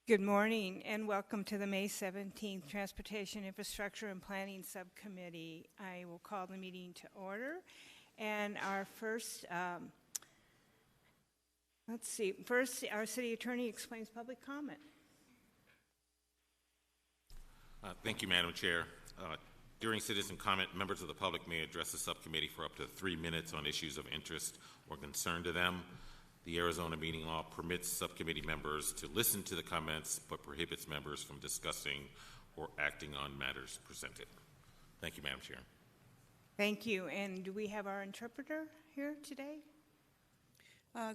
Good morning and welcome to the May 17th Transportation Infrastructure and Planning Subcommittee. I will call the meeting to order. And our first, first our city attorney explains public comment. Thank you, Madam Chair. During citizen comment, members of the public may address the subcommittee for up to 3 minutes on issues of interest or concern to them. The Arizona meeting law permits subcommittee members to listen to the comments, but prohibits members from discussing or acting on matters presented. Thank you, Madam Chair. Thank you. And do we have our interpreter here today?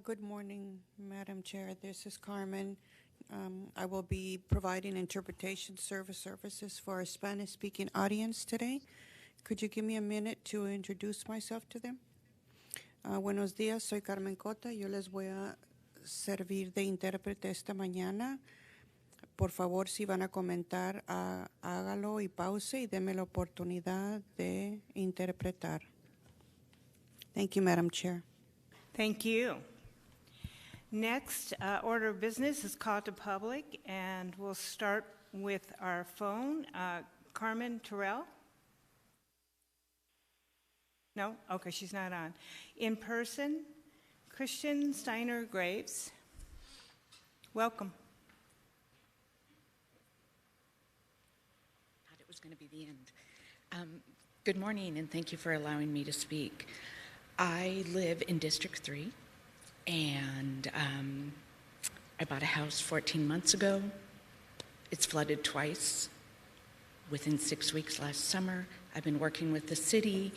Good morning, Madam Chair. This is Carmen. I will be providing interpretation services for our Spanish-speaking audience today. Could you give me a minute to introduce myself to them? Buenos días, soy Carmen Cota. Yo les voy a servir de intérprete esta mañana. Por favor, si van a comentar, hágalo y pause y deme la oportunidad de interpretar. Thank you, Madam Chair. Thank you. Next, order of business is called to public, and we'll start with our phone. Carmen Terrell? No? Okay, she's not on. In person, Christian Steiner Graves. Welcome. Thought it was going to be the end. Good morning, and thank you for allowing me to speak. I live in District 3, and I bought a house 14 months ago. It's flooded twice within 6 weeks last summer. I've been working with the city.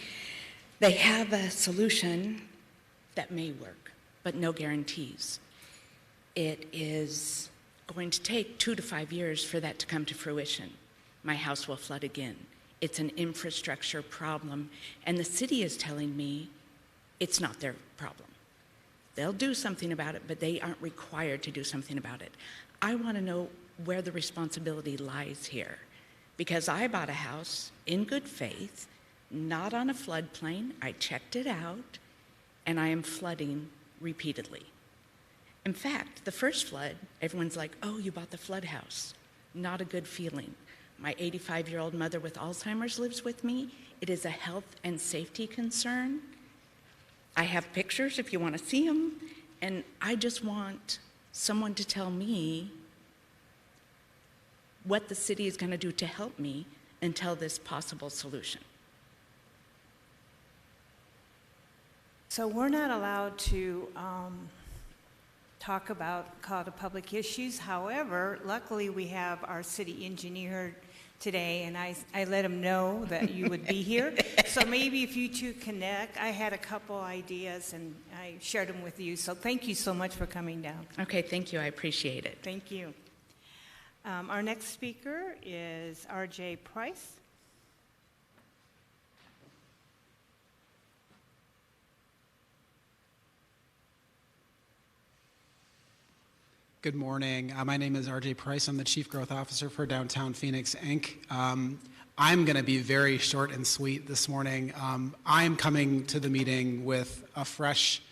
They have a solution that may work, but no guarantees. It is going to take 2 to 5 years for that to come to fruition. My house will flood again. It's an infrastructure problem, and the city is telling me it's not their problem. They'll do something about it, but they aren't required to do something about it. I want to know where the responsibility lies here, because I bought a house in good faith, not on a floodplain. I checked it out, and I am flooding repeatedly. In fact, the first flood, everyone's like, oh, you bought the flood house. Not a good feeling. My 85-year-old mother with Alzheimer's lives with me. It is a health and safety concern. I have pictures if you want to see them, and I just want someone to tell me what the city is going to do to help me until this possible solution. So we're not allowed to talk about call to public issues. However, luckily we have our city engineer today, and I let him know that you would be here. So maybe if you two connect, I had a couple ideas and I shared them with you. So thank you so much for coming down. Okay, thank you. I appreciate it. Thank you. Our next speaker is R.J. Price. Good morning. My name is R.J. Price. I'm the Chief Growth Officer for Downtown Phoenix, Inc. I'm going to be very short and sweet this morning. I'm coming to the meeting with a fresh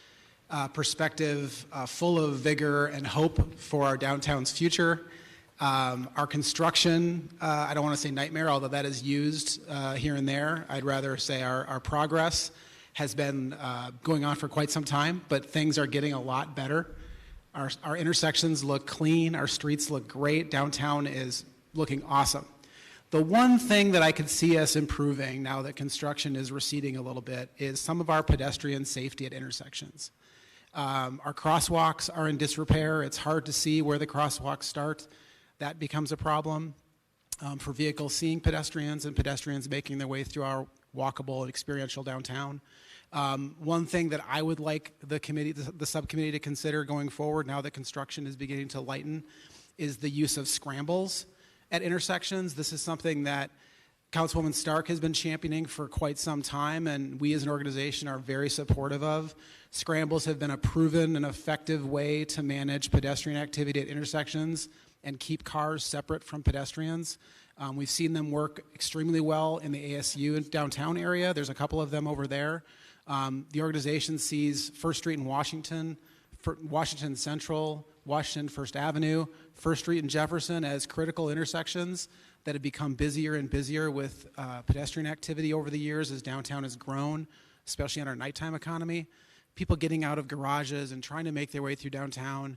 perspective, full of vigor and hope for our downtown's future. Our construction, I don't want to say nightmare, although that is used here and there. I'd rather say our progress has been going on for quite some time, but things are getting a lot better. Our intersections look clean, our streets look great, downtown is looking awesome. The one thing that I could see us improving now that construction is receding a little bit is some of our pedestrian safety at intersections. Our crosswalks are in disrepair. It's hard to see where the crosswalks start. That becomes a problem for vehicles seeing pedestrians and pedestrians making their way through our walkable and experiential downtown. One thing that I would like the subcommittee to consider going forward now that construction is beginning to lighten is the use of scrambles at intersections. This is something that Councilwoman Stark has been championing for quite some time, and we as an organization are very supportive of. Scrambles have been a proven and effective way to manage pedestrian activity at intersections and keep cars separate from pedestrians. We've seen them work extremely well in the ASU downtown area. There's a couple of them over there. The organization sees First Street in Washington Central, Washington, First Avenue, First Street, and Jefferson as critical intersections that have become busier and busier with pedestrian activity over the years as downtown has grown, especially in our nighttime economy. People getting out of garages and trying to make their way through downtown.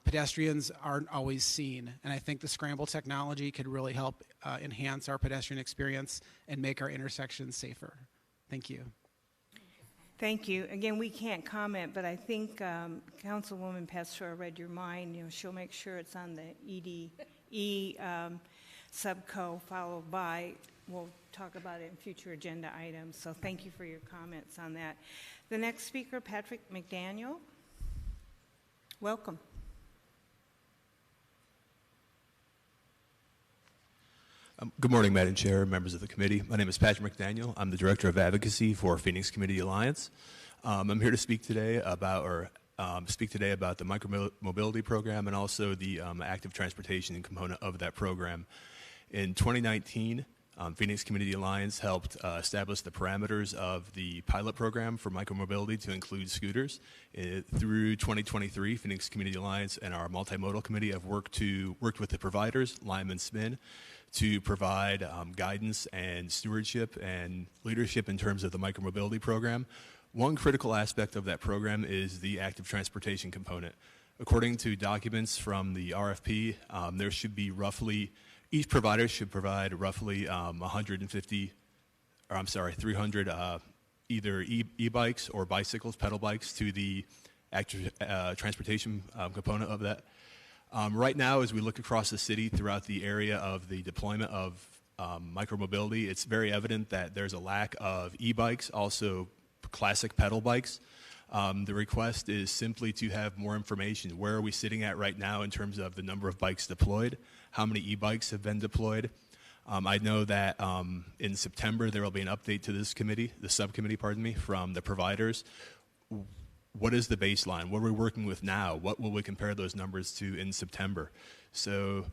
Pedestrians aren't always seen, and I think the scramble technology could really help enhance our pedestrian experience and make our intersections safer. Thank you. Thank you. Again, we can't comment, but I think Councilwoman Pastor read your mind. You know, she'll make sure it's on the EDE subco, followed by, we'll talk about it in future agenda items. So thank you for your comments on that. The next speaker, Patrick McDaniel. Welcome. Good morning, Madam Chair, members of the committee. My name is Patrick McDaniel. I'm the Director of Advocacy for Phoenix Community Alliance. I'm here to speak today about the micromobility program and also the active transportation component of that program. In 2019, Phoenix Community Alliance helped establish the parameters of the pilot program for micromobility to include scooters. Through 2023, Phoenix Community Alliance and our multimodal committee have worked with the providers, Lime and Spin, to provide guidance and stewardship and leadership in terms of the micromobility program. One critical aspect of that program is the active transportation component. According to documents from the RFP, there should be roughly, each provider should provide roughly 300 either e-bikes or bicycles, pedal bikes, to the active transportation component of that. Right now, as we look across the city throughout the area of the deployment of micromobility, it's very evident that there's a lack of e-bikes, also classic pedal bikes. The request is simply to have more information. Where are we sitting at right now in terms of the number of bikes deployed? How many e-bikes have been deployed? I know that in September there will be an update to this committee, the subcommittee, pardon me, from the providers. What is the baseline? What are we working with now? What will we compare those numbers to in September? So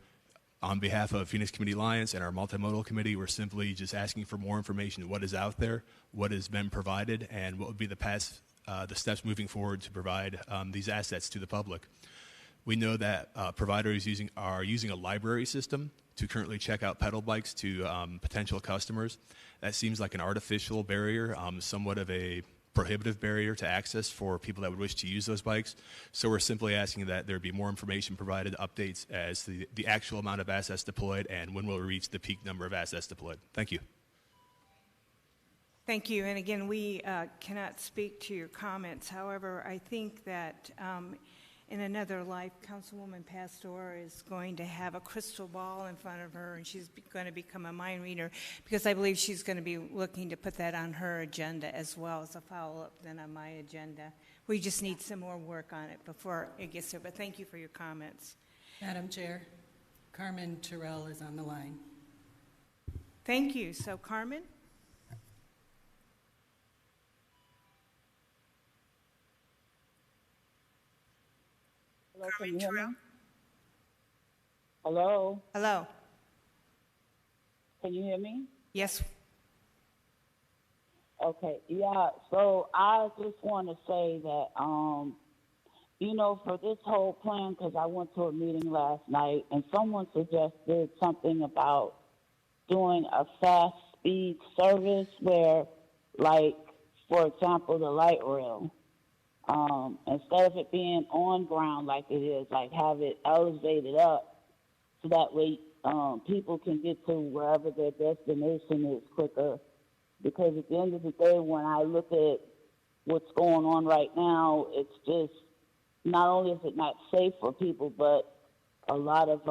on behalf of Phoenix Community Alliance and our multimodal committee, we're simply just asking for more information. What is out there? What has been provided? And what would be the steps moving forward to provide these assets to the public? We know that providers are using a library system to currently check out pedal bikes to potential customers. That seems like an artificial barrier, somewhat of a prohibitive barrier to access for people that would wish to use those bikes. So we're simply asking that there be more information provided, updates as to the actual amount of assets deployed and when we'll reach the peak number of assets deployed. Thank you. Thank you. And again, we cannot speak to your comments. However, I think that in another life, Councilwoman Pastor is going to have a crystal ball in front of her, and she's going to become a mind reader, because I believe she's going to be looking to put that on her agenda as well as a follow-up then on my agenda. We just need some more work on it before it gets there, but thank you for your comments. Madam Chair, Carmen Terrell is on the line. Thank you. So, Carmen? Hello, can you hear me? Hello? Hello. Can you hear me? Yes. Okay, yeah, so I just want to say that, for this whole plan, because I went to a meeting last night, and someone suggested something about doing a fast speed service where, like, for example, the light rail. Instead of it being on ground like it is, like have it elevated up so that way people can get to wherever their destination is quicker. Because at the end of the day, when I look at what's going on right now, it's just, not only is it not safe for people, but a lot of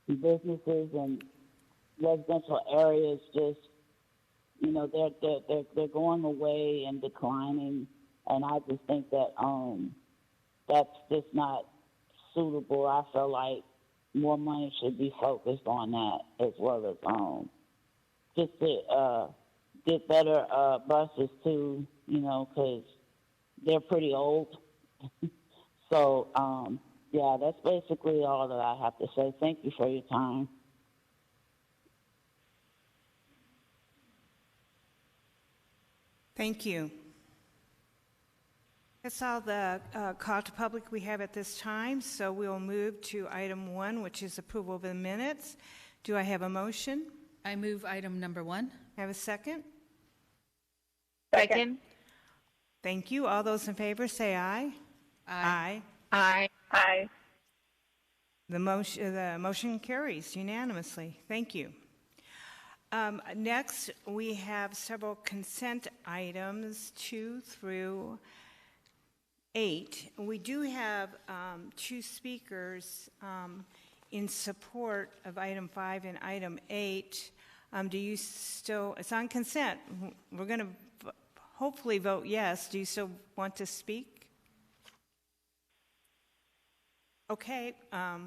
businesses and residential areas just, they're going away and declining. And I just think that that's just not suitable. I feel like more money should be focused on that, as well as just to get better buses too, because they're pretty old. So, yeah, that's basically all that I have to say. Thank you for your time. Thank you. That's all the call to public we have at this time, so we'll move to item 1, which is approval of the minutes. Do I have a motion? I move item number 1. Have a second? Second. Thank you. All those in favor say aye. Aye. Aye. Aye. The motion carries unanimously. Thank you. Next, we have several consent items, 2 through 8. We do have 2 speakers in support of item 5 and item 8. Do you still, it's on consent. We're going to hopefully vote yes. Do you still want to speak? Okay. Are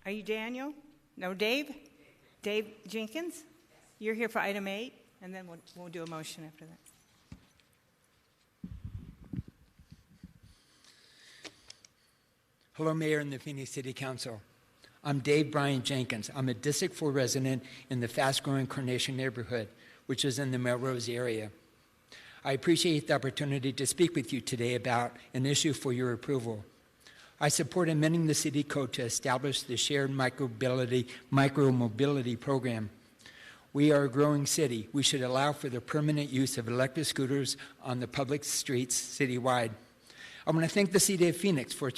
you Daniel? No, Dave? Dave Jenkins? You're here for item 8, and then we'll do a motion after that. Hello, Mayor and the Phoenix City Council. I'm Dave Brian Jenkins. I'm a District 4 resident in the fast-growing Carnation neighborhood, which is in the Melrose area. I appreciate the opportunity to speak with you today about an issue for your approval. I support amending the city code to establish the shared micromobility program. We are a growing city. We should allow for the permanent use of electric scooters on the public streets citywide. I want to thank the City of Phoenix for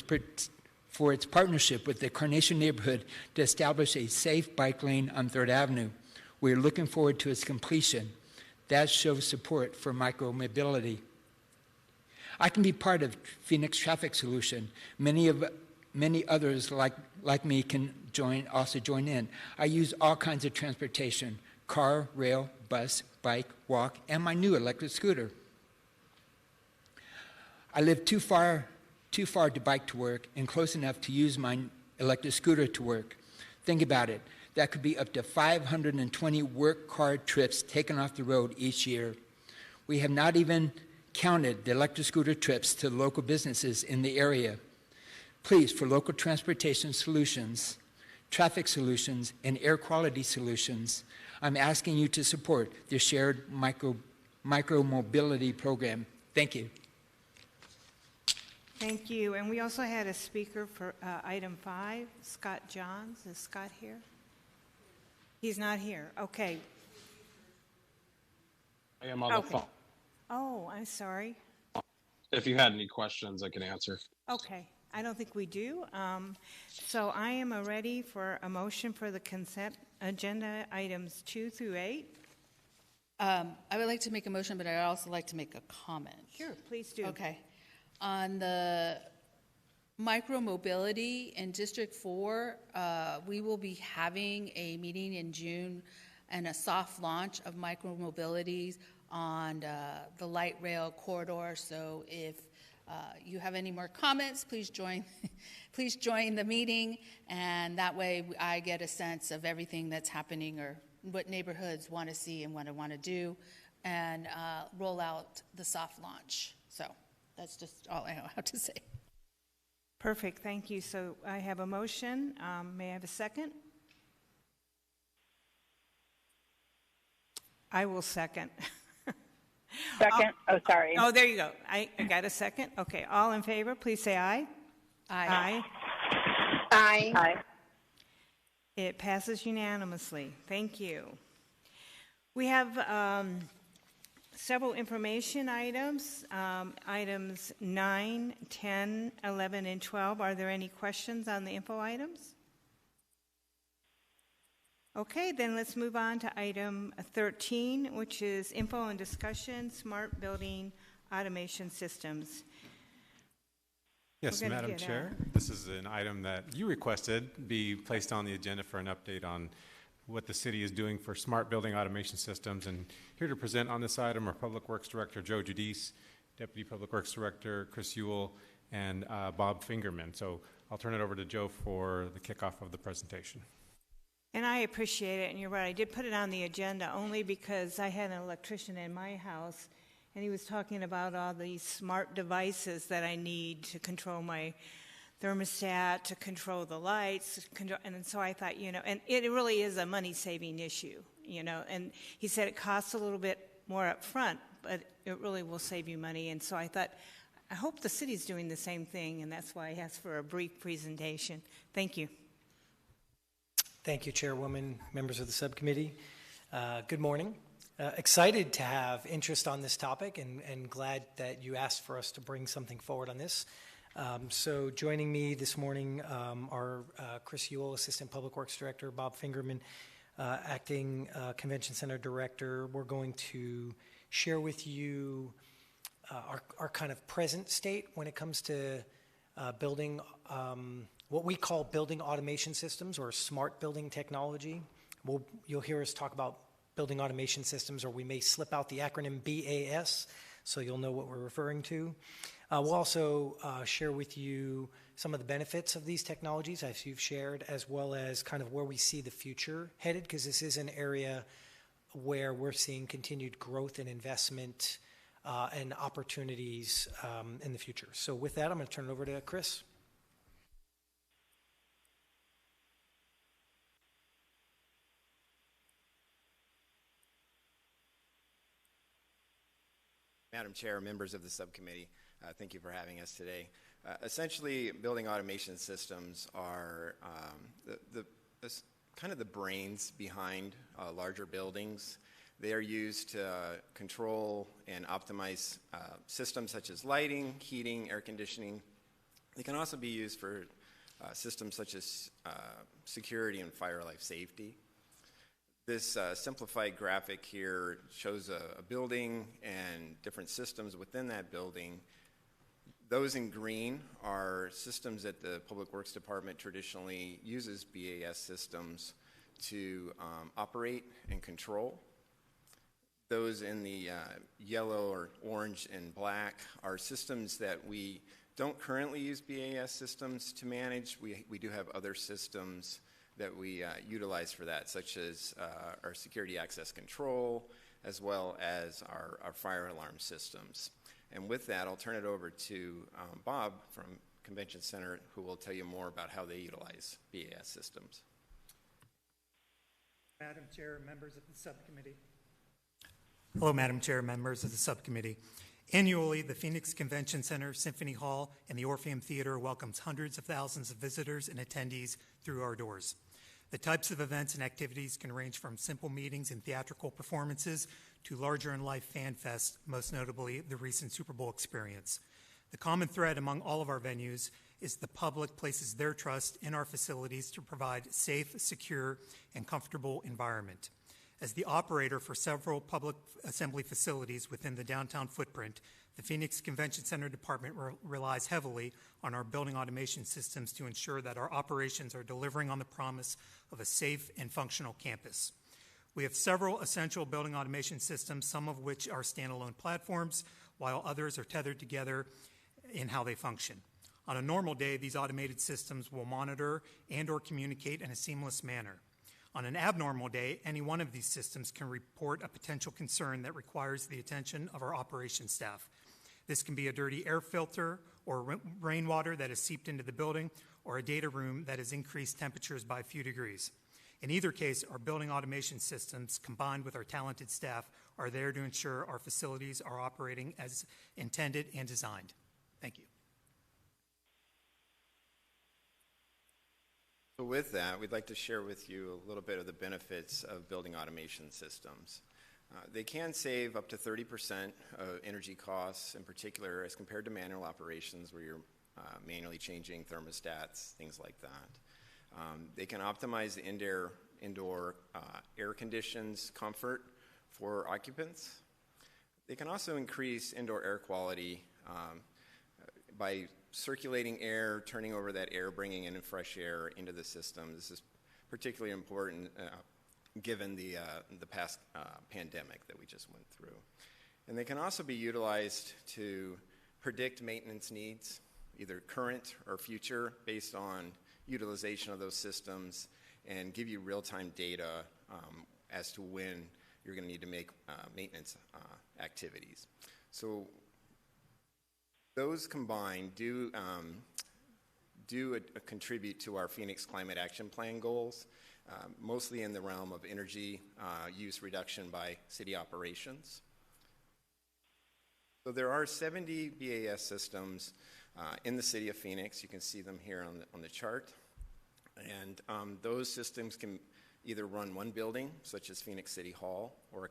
its partnership with the Carnation neighborhood to establish a safe bike lane on 3rd Avenue. We are looking forward to its completion. That shows support for micromobility. I can be part of Phoenix Traffic Solution. Many others like me can also join in. I use all kinds of transportation: car, rail, bus, bike, walk, and my new electric scooter. I live too far to bike to work and close enough to use my electric scooter to work. Think about it. That could be up to 520 work car trips taken off the road each year. We have not even counted the electric scooter trips to local businesses in the area. Please, for local transportation solutions, traffic solutions, and air quality solutions, I'm asking you to support the shared micromobility program. Thank you. Thank you. And we also had a speaker for item 5, Scott Johns. Is Scott here? He's not here. Okay. I am on the phone. Oh, I'm sorry. If you had any questions, I can answer. Okay. I don't think we do. So I am ready for a motion for the consent agenda items 2 through 8. I would like to make a motion, but I'd also like to make a comment. Sure, please do. Okay. On the micromobility in District 4, we will be having a meeting in June and a soft launch of micromobilities on the light rail corridor. So if you have any more comments, please join the meeting, and that way I get a sense of everything that's happening or what neighborhoods want to see and what I want to do, and roll out the soft launch. So that's just all I have to say. Perfect, thank you. So I have a motion. May I have a second? I will second. Second. Oh, sorry. Oh, there you go. I got a second. Okay, all in favor, please say aye. Aye. Aye. Aye. It passes unanimously. Thank you. We have several information items, items 9, 10, 11, and 12. Are there any questions on the info items? Okay, then let's move on to item 13, which is info and discussion, smart building automation systems. Yes, Madam Chair, this is an item that you requested be placed on the agenda for an update on what the city is doing for smart building automation systems. And here to present on this item are Public Works Director Joe Giudice, Deputy Public Works Director Chris Ewell, and Bob Fingerman. So I'll turn it over to Joe for the kickoff of the presentation. And I appreciate it, and you're right, I did put it on the agenda only because I had an electrician in my house, and he was talking about all these smart devices that I need to control my thermostat, to control the lights, and so I thought, and it really is a money-saving issue, and he said it costs a little bit more up front, but it really will save you money. And so I thought, I hope the city's doing the same thing, and that's why I asked for a brief presentation. Thank you. Thank you, Chairwoman, members of the subcommittee. Good morning. Excited to have interest on this topic and glad that you asked for us to bring something forward on this. So joining me this morning are Chris Ewell, Assistant Public Works Director, Bob Fingerman, Acting Convention Center Director. We're going to share with you our kind of present state when it comes to building what we call building automation systems or smart building technology. You'll hear us talk about building automation systems, or we may slip out the acronym BAS, so you'll know what we're referring to. We'll also share with you some of the benefits of these technologies, as you've shared, as well as kind of where we see the future headed, because this is an area where we're seeing continued growth and investment and opportunities in the future. So with that, I'm going to turn it over to Chris. Madam Chair, members of the subcommittee, thank you for having us today. Essentially, building automation systems are kind of the brains behind larger buildings. They are used to control and optimize systems such as lighting, heating, air conditioning. They can also be used for systems such as security and fire life safety. This simplified graphic here shows a building and different systems within that building. Those in green are systems that the Public Works Department traditionally uses BAS systems to operate and control. Those in the yellow or orange and black are systems that we don't currently use BAS systems to manage. We do have other systems that we utilize for that, such as our security access control, as well as our fire alarm systems. And with that, I'll turn it over to Bob from Convention Center, who will tell you more about how they utilize BAS systems. Madam Chair, members of the subcommittee. Hello, Madam Chair, members of the subcommittee. Annually, the Phoenix Convention Center, Symphony Hall, and the Orpheum Theater welcomes hundreds of thousands of visitors and attendees through our doors. The types of events and activities can range from simple meetings and theatrical performances to larger-in-life fan fests, most notably the recent Super Bowl experience. The common thread among all of our venues is the public places their trust in our facilities to provide safe, secure, and comfortable environment. As the operator for several public assembly facilities within the downtown footprint, the Phoenix Convention Center Department relies heavily on our building automation systems to ensure that our operations are delivering on the promise of a safe and functional campus. We have several essential building automation systems, some of which are standalone platforms, while others are tethered together in how they function. On a normal day, these automated systems will monitor and/or communicate in a seamless manner. On an abnormal day, any one of these systems can report a potential concern that requires the attention of our operations staff. This can be a dirty air filter or rainwater that has seeped into the building, or a data room that has increased temperatures by a few degrees. In either case, our building automation systems, combined with our talented staff, are there to ensure our facilities are operating as intended and designed. Thank you. So with that, we'd like to share with you a little bit of the benefits of building automation systems. They can save up to 30% of energy costs, in particular, as compared to manual operations where you're manually changing thermostats, things like that. They can optimize the indoor air conditions comfort for occupants. They can also increase indoor air quality by circulating air, turning over that air, bringing in fresh air into the system. This is particularly important given the past pandemic that we just went through. And they can also be utilized to predict maintenance needs, either current or future, based on utilization of those systems, and give you real-time data as to when you're going to need to make maintenance activities. So those combined do contribute to our Phoenix Climate Action Plan goals, mostly in the realm of energy use reduction by city operations. So there are 70 BAS systems in the city of Phoenix. You can see them here on the chart. And those systems can either run one building, such as Phoenix City Hall, or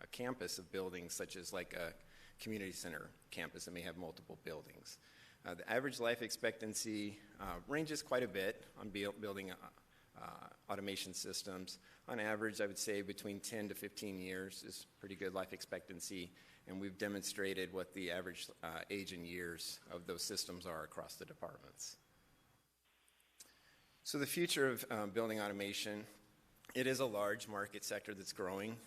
a campus of buildings, such as like a community center campus that may have multiple buildings. The average life expectancy ranges quite a bit on building automation systems. On average, I would say between 10 to 15 years is pretty good life expectancy, and we've demonstrated what the average age in years of those systems are across the departments. So the future of building automation, it is a large market sector that's growing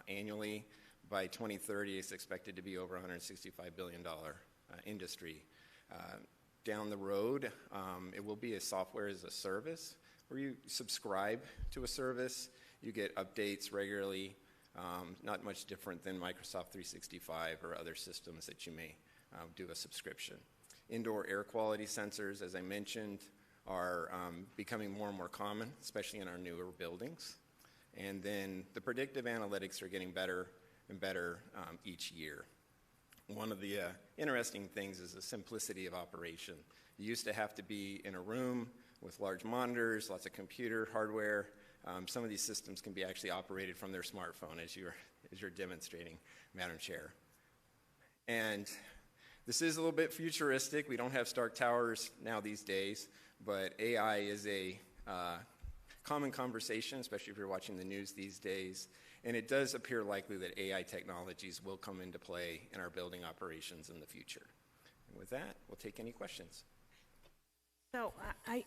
annually. By 2030, it's expected to be over $165 billion industry. Down the road, it will be a software as a service where you subscribe to a service, you get updates regularly, not much different than Microsoft 365 or other systems that you may do a subscription. Indoor air quality sensors, as I mentioned, are becoming more and more common, especially in our newer buildings. And then the predictive analytics are getting better and better each year. One of the interesting things is the simplicity of operation. You used to have to be in a room with large monitors, lots of computer hardware. Some of these systems can be actually operated from their smartphone, as you're demonstrating, Madam Chair. And this is a little bit futuristic. We don't have Stark Towers now these days, but AI is a common conversation, especially if you're watching the news these days. And it does appear likely that AI technologies will come into play in our building operations in the future. And with that, we'll take any questions. So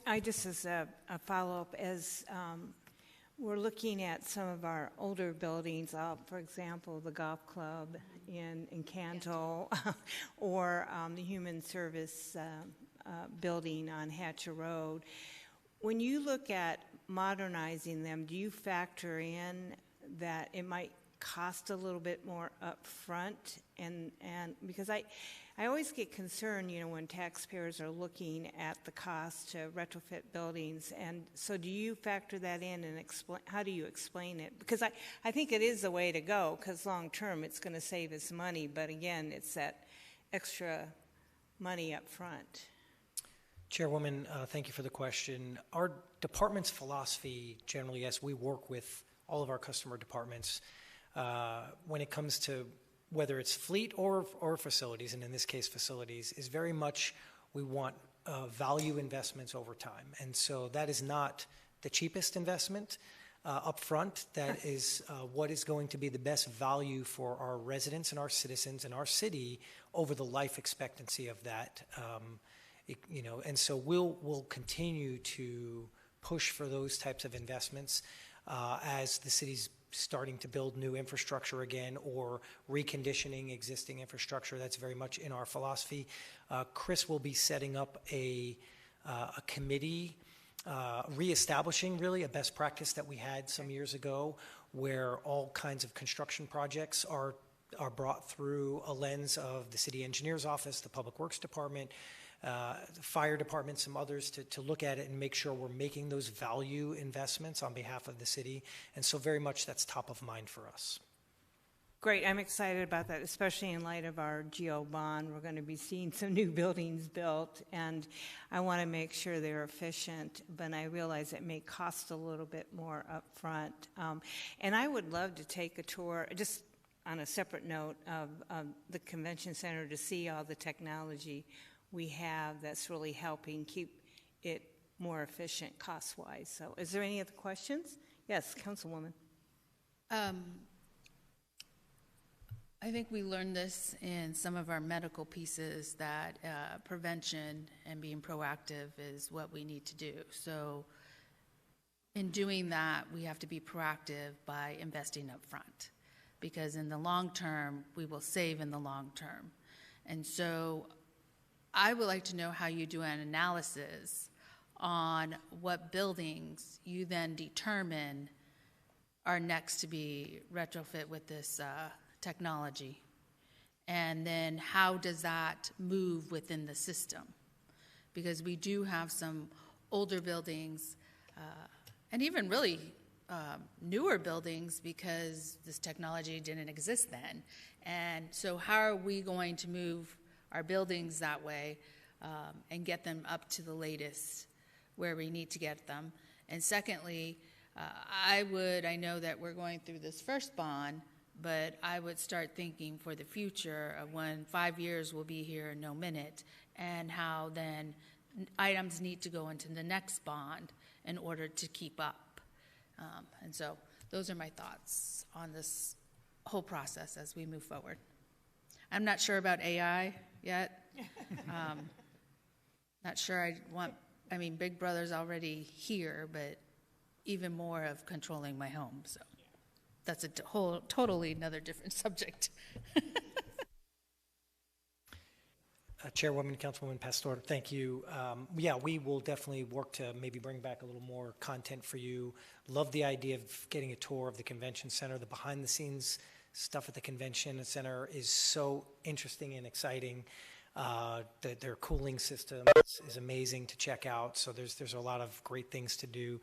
I just as a follow-up, as we're looking at some of our older buildings, for example, the golf club in Canto, or the human service building on Hatcher Road. When you look at modernizing them, do you factor in that it might cost a little bit more up front? And because I always get concerned, when taxpayers are looking at the cost to retrofit buildings. And so do you factor that in and how do you explain it? Because I think it is the way to go, because long term it's going to save us money. But again, it's that extra money up front. Chairwoman, thank you for the question. Our department's philosophy, generally, as we work with all of our customer departments, when it comes to whether it's fleet or facilities, and in this case facilities, is very much we want value investments over time. And so that is not the cheapest investment up front. That is what is going to be the best value for our residents and our citizens and our city over the life expectancy of that. And so we'll continue to push for those types of investments as the city's starting to build new infrastructure again or reconditioning existing infrastructure. That's very much in our philosophy. Chris will be setting up a committee, reestablishing really a best practice that we had some years ago, where all kinds of construction projects are brought through a lens of the city engineer's office, the public works department, the fire department, some others, to look at it and make sure we're making those value investments on behalf of the city. And so very much that's top of mind for us. Great. I'm excited about that, especially in light of our GO bond. We're going to be seeing some new buildings built, and I want to make sure they're efficient, but I realize it may cost a little bit more up front. And I would love to take a tour, just on a separate note, of the convention center to see all the technology we have that's really helping keep it more efficient cost-wise. So is there any other questions? Yes, Councilwoman. I think we learned this in some of our medical pieces, that prevention and being proactive is what we need to do. So in doing that, we have to be proactive by investing up front, because in the long term, we will save in the long term. And so I would like to know how you do an analysis on what buildings you then determine are next to be retrofit with this technology. And then how does that move within the system? Because we do have some older buildings, and even really newer buildings because this technology didn't exist then. And so how are we going to move our buildings that way and get them up to the latest where we need to get them? And secondly, I know that we're going through this first bond, but I would start thinking for the future of when 5 years will be here in no minute, and how then items need to go into the next bond in order to keep up. And so those are my thoughts on this whole process as we move forward. I'm not sure about AI yet. Not sure Big Brother's already here, but even more of controlling my home. So that's a totally another different subject. Chairwoman, Councilwoman Pastor, thank you. We will definitely work to maybe bring back a little more content for you. Love the idea of getting a tour of the convention center. The behind-the-scenes stuff at the convention center is so interesting and exciting. Their cooling system is amazing to check out. So there's a lot of great things to do.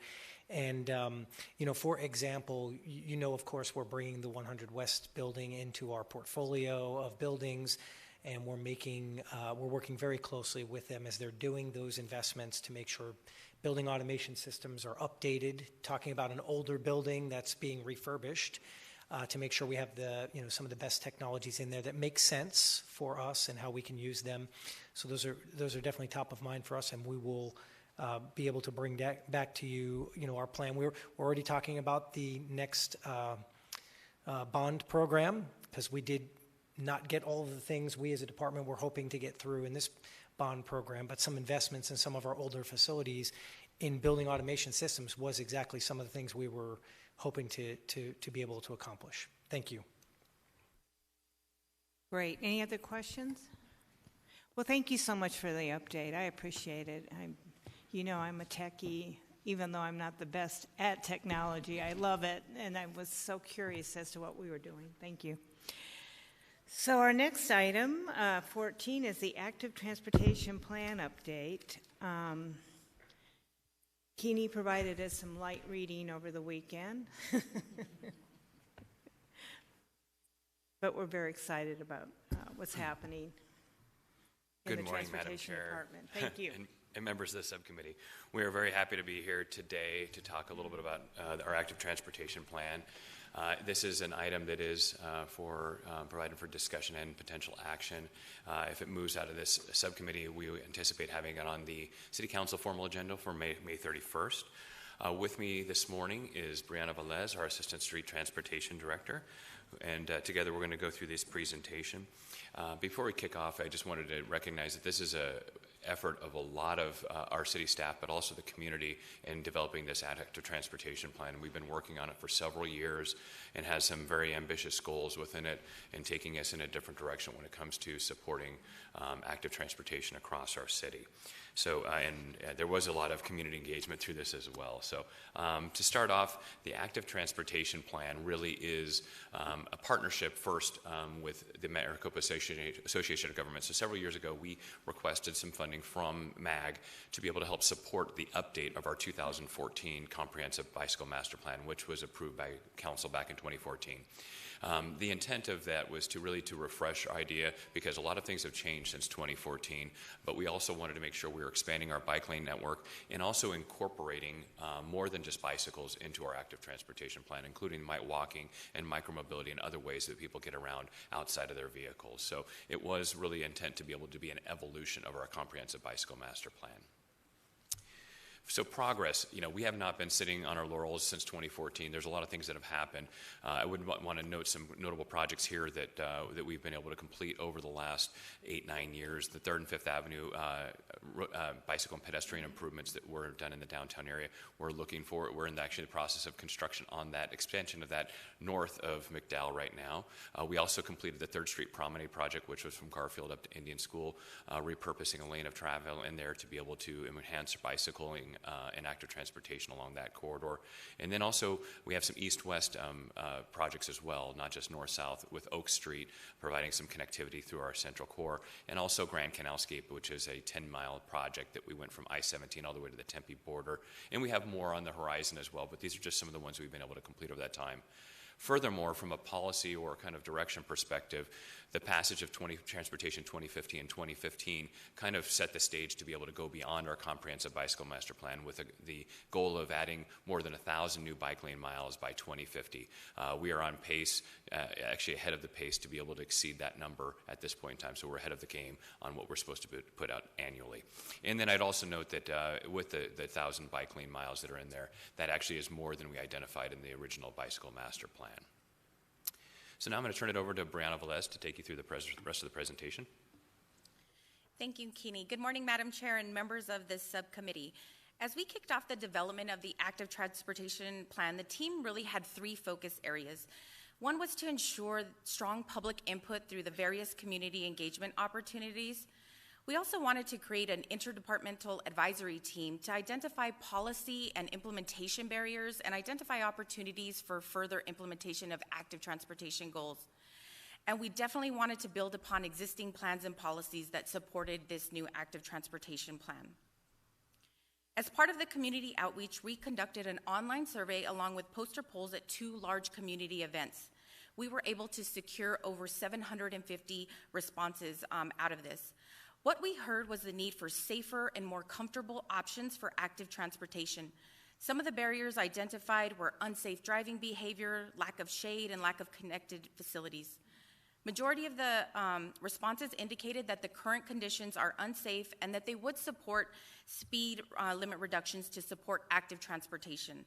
And, for example, of course, we're bringing the 100 West building into our portfolio of buildings, and we're working very closely with them as they're doing those investments to make sure building automation systems are updated, talking about an older building that's being refurbished, to make sure we have some of the best technologies in there that make sense for us and how we can use them. So those are definitely top of mind for us, and we will be able to bring back to you, our plan. We're already talking about the next bond program, because we did not get all of the things we as a department were hoping to get through in this bond program, but some investments in some of our older facilities in building automation systems was exactly some of the things we were hoping to be able to accomplish. Thank you. Great. Any other questions? Well, thank you so much for the update. I appreciate it. I'm a techie, even though I'm not the best at technology. I love it, and I was so curious as to what we were doing. Thank you. So our next item, 14, is the active transportation plan update. Keeney provided us some light reading over the weekend. But we're very excited about what's happening in the Transportation Department. Thank you. and members of the subcommittee. We are very happy to be here today to talk a little bit about our active transportation plan. This is an item that is provided for discussion and potential action. If it moves out of this subcommittee, we anticipate having it on the City Council formal agenda for May 31st. With me this morning is Brianna Velez, our Assistant Street Transportation Director, and together we're going to go through this presentation. Before we kick off, I just wanted to recognize that this is an effort of a lot of our city staff, but also the community in developing this active transportation plan. We've been working on it for several years and has some very ambitious goals within it and taking us in a different direction when it comes to supporting active transportation across our city. So, there was a lot of community engagement through this as well. So, to start off, the active transportation plan really is a partnership first with the Maricopa Association of Governments. So, several years ago, we requested some funding from MAG to be able to help support the update of our 2014 Comprehensive Bicycle Master Plan, which was approved by Council back in 2014. The intent of that was to refresh our idea, because a lot of things have changed since 2014, but we also wanted to make sure we were expanding our bike lane network and also incorporating more than just bicycles into our active transportation plan, including walking and micromobility and other ways that people get around outside of their vehicles. So it was really intent to be able to be an evolution of our Comprehensive Bicycle Master Plan. So progress, we have not been sitting on our laurels since 2014. There's a lot of things that have happened. I would want to note some notable projects here that we've been able to complete over the last 8-9 years. The 3rd and 5th Avenue bicycle and pedestrian improvements that were done in the downtown area. We're in actually the process of construction on that, expansion of that north of McDowell right now. We also completed the 3rd Street Promenade project, which was from Garfield up to Indian School, repurposing a lane of travel in there to be able to enhance bicycling and active transportation along that corridor. And then also we have some east-west projects as well, not just north-south, with Oak Street providing some connectivity through our central core, and also Grand Canalscape, which is a 10-mile project that we went from I-17 all the way to the Tempe border. And we have more on the horizon as well, but these are just some of the ones we've been able to complete over that time. Furthermore, from a policy or kind of direction perspective, the passage of Transportation 2050 and 2015 kind of set the stage to be able to go beyond our comprehensive bicycle master plan with the goal of adding more than 1,000 new bike lane miles by 2050. We are on pace, actually ahead of the pace, to be able to exceed that number at this point in time, so we're ahead of the game on what we're supposed to put out annually. And then I'd also note that with the 1,000 bike lane miles that are in there, that actually is more than we identified in the original bicycle master plan. So now I'm going to turn it over to Brianna Velez to take you through the rest of the presentation. Thank you, Keeney. Good morning, Madam Chair and members of this subcommittee. As we kicked off the development of the Active Transportation Plan, the team really had three focus areas. One was to ensure strong public input through the various community engagement opportunities. We also wanted to create an interdepartmental advisory team to identify policy and implementation barriers and identify opportunities for further implementation of active transportation goals. And we definitely wanted to build upon existing plans and policies that supported this new active transportation plan. As part of the community outreach, we conducted an online survey along with poster polls at 2 large community events. We were able to secure over 750 responses out of this. What we heard was the need for safer and more comfortable options for active transportation. Some of the barriers identified were unsafe driving behavior, lack of shade, and lack of connected facilities. Majority of the responses indicated that the current conditions are unsafe and that they would support speed limit reductions to support active transportation.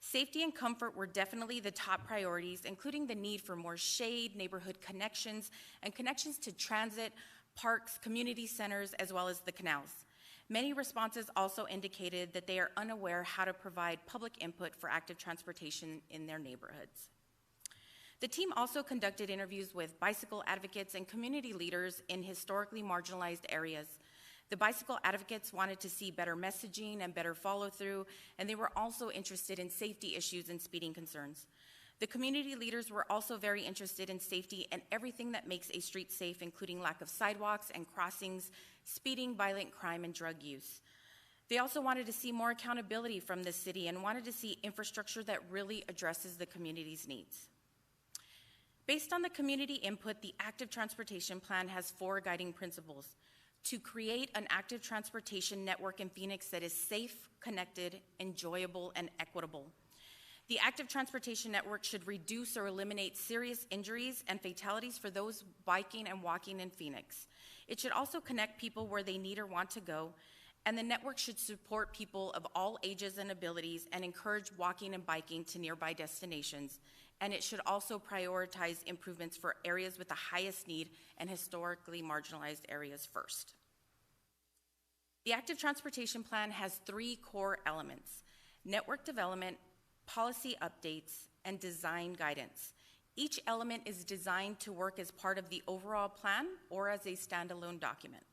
Safety and comfort were definitely the top priorities, including the need for more shade, neighborhood connections, and connections to transit, parks, community centers, as well as the canals. Many responses also indicated that they are unaware how to provide public input for active transportation in their neighborhoods. The team also conducted interviews with bicycle advocates and community leaders in historically marginalized areas. The bicycle advocates wanted to see better messaging and better follow-through, and they were also interested in safety issues and speeding concerns. The community leaders were also very interested in safety and everything that makes a street safe, including lack of sidewalks and crossings, speeding, violent crime, and drug use. They also wanted to see more accountability from the city and wanted to see infrastructure that really addresses the community's needs. Based on the community input, the Active Transportation Plan has 4 guiding principles: to create an active transportation network in Phoenix that is safe, connected, enjoyable, and equitable. The active transportation network should reduce or eliminate serious injuries and fatalities for those biking and walking in Phoenix. It should also connect people where they need or want to go, and the network should support people of all ages and abilities and encourage walking and biking to nearby destinations. And it should also prioritize improvements for areas with the highest need and historically marginalized areas first. The Active Transportation Plan has 3 core elements: network development, policy updates, and design guidance. Each element is designed to work as part of the overall plan or as a standalone document.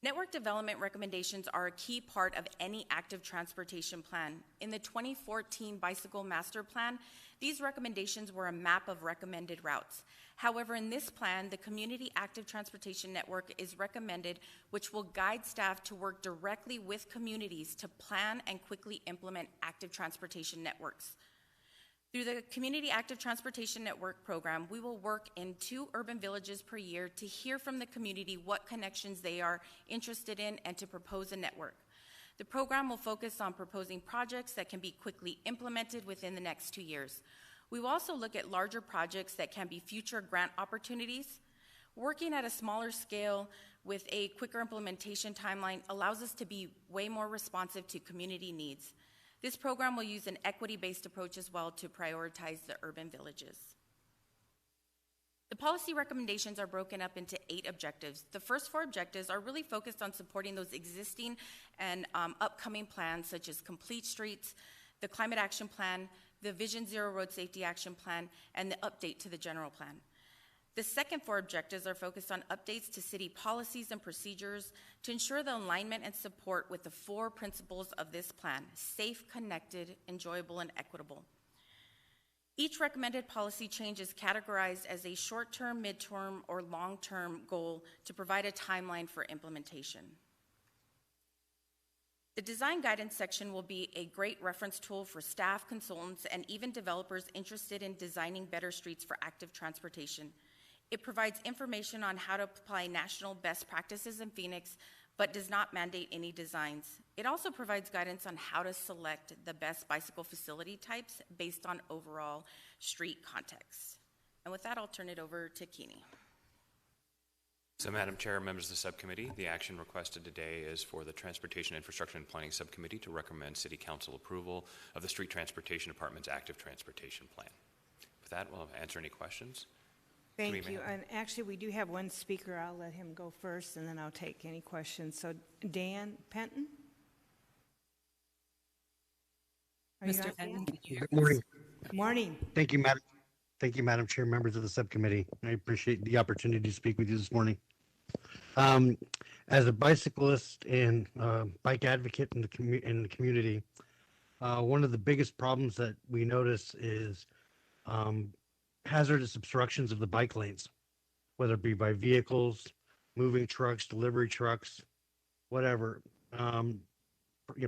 Network development recommendations are a key part of any active transportation plan. In the 2014 Bicycle Master Plan, these recommendations were a map of recommended routes. However, in this plan, the Community Active Transportation Network is recommended, which will guide staff to work directly with communities to plan and quickly implement active transportation networks. Through the Community Active Transportation Network program, we will work in 2 urban villages per year to hear from the community what connections they are interested in and to propose a network. The program will focus on proposing projects that can be quickly implemented within the next 2 years. We will also look at larger projects that can be future grant opportunities. Working at a smaller scale with a quicker implementation timeline allows us to be way more responsive to community needs. This program will use an equity-based approach as well to prioritize the urban villages. The policy recommendations are broken up into 8 objectives. The first 4 objectives are really focused on supporting those existing and upcoming plans, such as Complete Streets, the Climate Action Plan, the Vision Zero Road Safety Action Plan, and the update to the general plan. The second 4 objectives are focused on updates to city policies and procedures to ensure the alignment and support with the 4 principles of this plan: safe, connected, enjoyable, and equitable. Each recommended policy change is categorized as a short-term, mid-term, or long-term goal to provide a timeline for implementation. The design guidance section will be a great reference tool for staff, consultants, and even developers interested in designing better streets for active transportation. It provides information on how to apply national best practices in Phoenix, but does not mandate any designs. It also provides guidance on how to select the best bicycle facility types based on overall street context. And with that, I'll turn it over to Keeney. So, Madam Chair, members of the subcommittee, the action requested today is for the Transportation, Infrastructure, and Planning Subcommittee to recommend City Council approval of the Street Transportation Department's active transportation plan. With that, we'll answer any questions. Thank you. And actually, we do have one speaker. I'll let him go first, and then I'll take any questions. So, Dan Penton? Mr. Penton, good morning. Morning. Thank you, Madam. Thank you, Madam Chair, members of the subcommittee. I appreciate the opportunity to speak with you this morning. As a bicyclist and bike advocate in the community, one of the biggest problems that we notice is hazardous obstructions of the bike lanes, whether it be by vehicles, moving trucks, delivery trucks, whatever.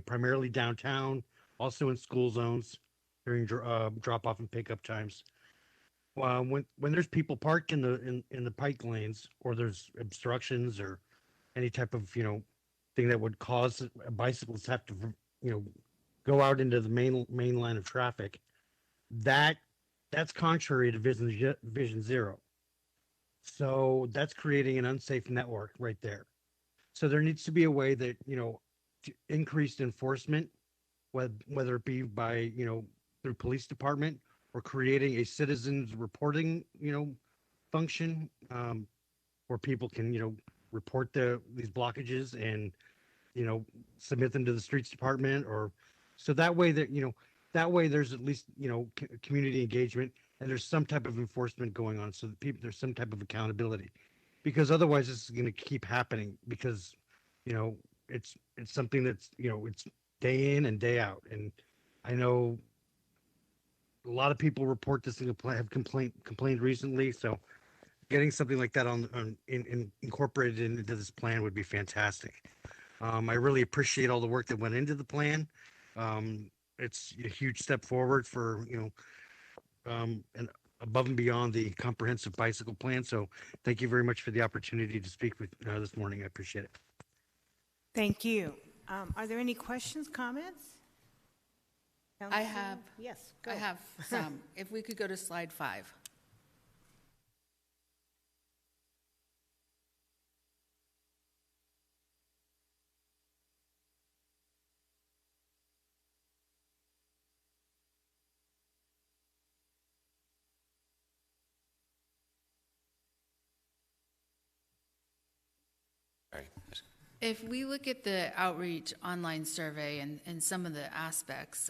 Primarily downtown, also in school zones during drop-off and pickup times. When there's people parked in the bike lanes, or there's obstructions or any type of thing that would cause bicyclists have to go out into the main line of traffic, that's contrary to Vision Zero. So that's creating an unsafe network right there. So there needs to be a way that to increased enforcement, whether it be by through police department, or creating a citizens reporting function where people can report these blockages and submit them to the streets department, or so that way there's at least community engagement and there's some type of enforcement going on, so that there's some type of accountability, because otherwise this is going to keep happening, because it's something that's it's day in and day out. And I know a lot of people report this and have complained recently. So getting something like that incorporated into this plan would be fantastic. I really appreciate all the work that went into the plan. It's a huge step forward for and above and beyond the comprehensive bicycle plan. So thank you very much for the opportunity to speak with this morning. I appreciate it. Thank you. Are there any questions, comments? I have. Yes, go. I have some. If we could go to slide 5. If we look at the outreach online survey and some of the aspects,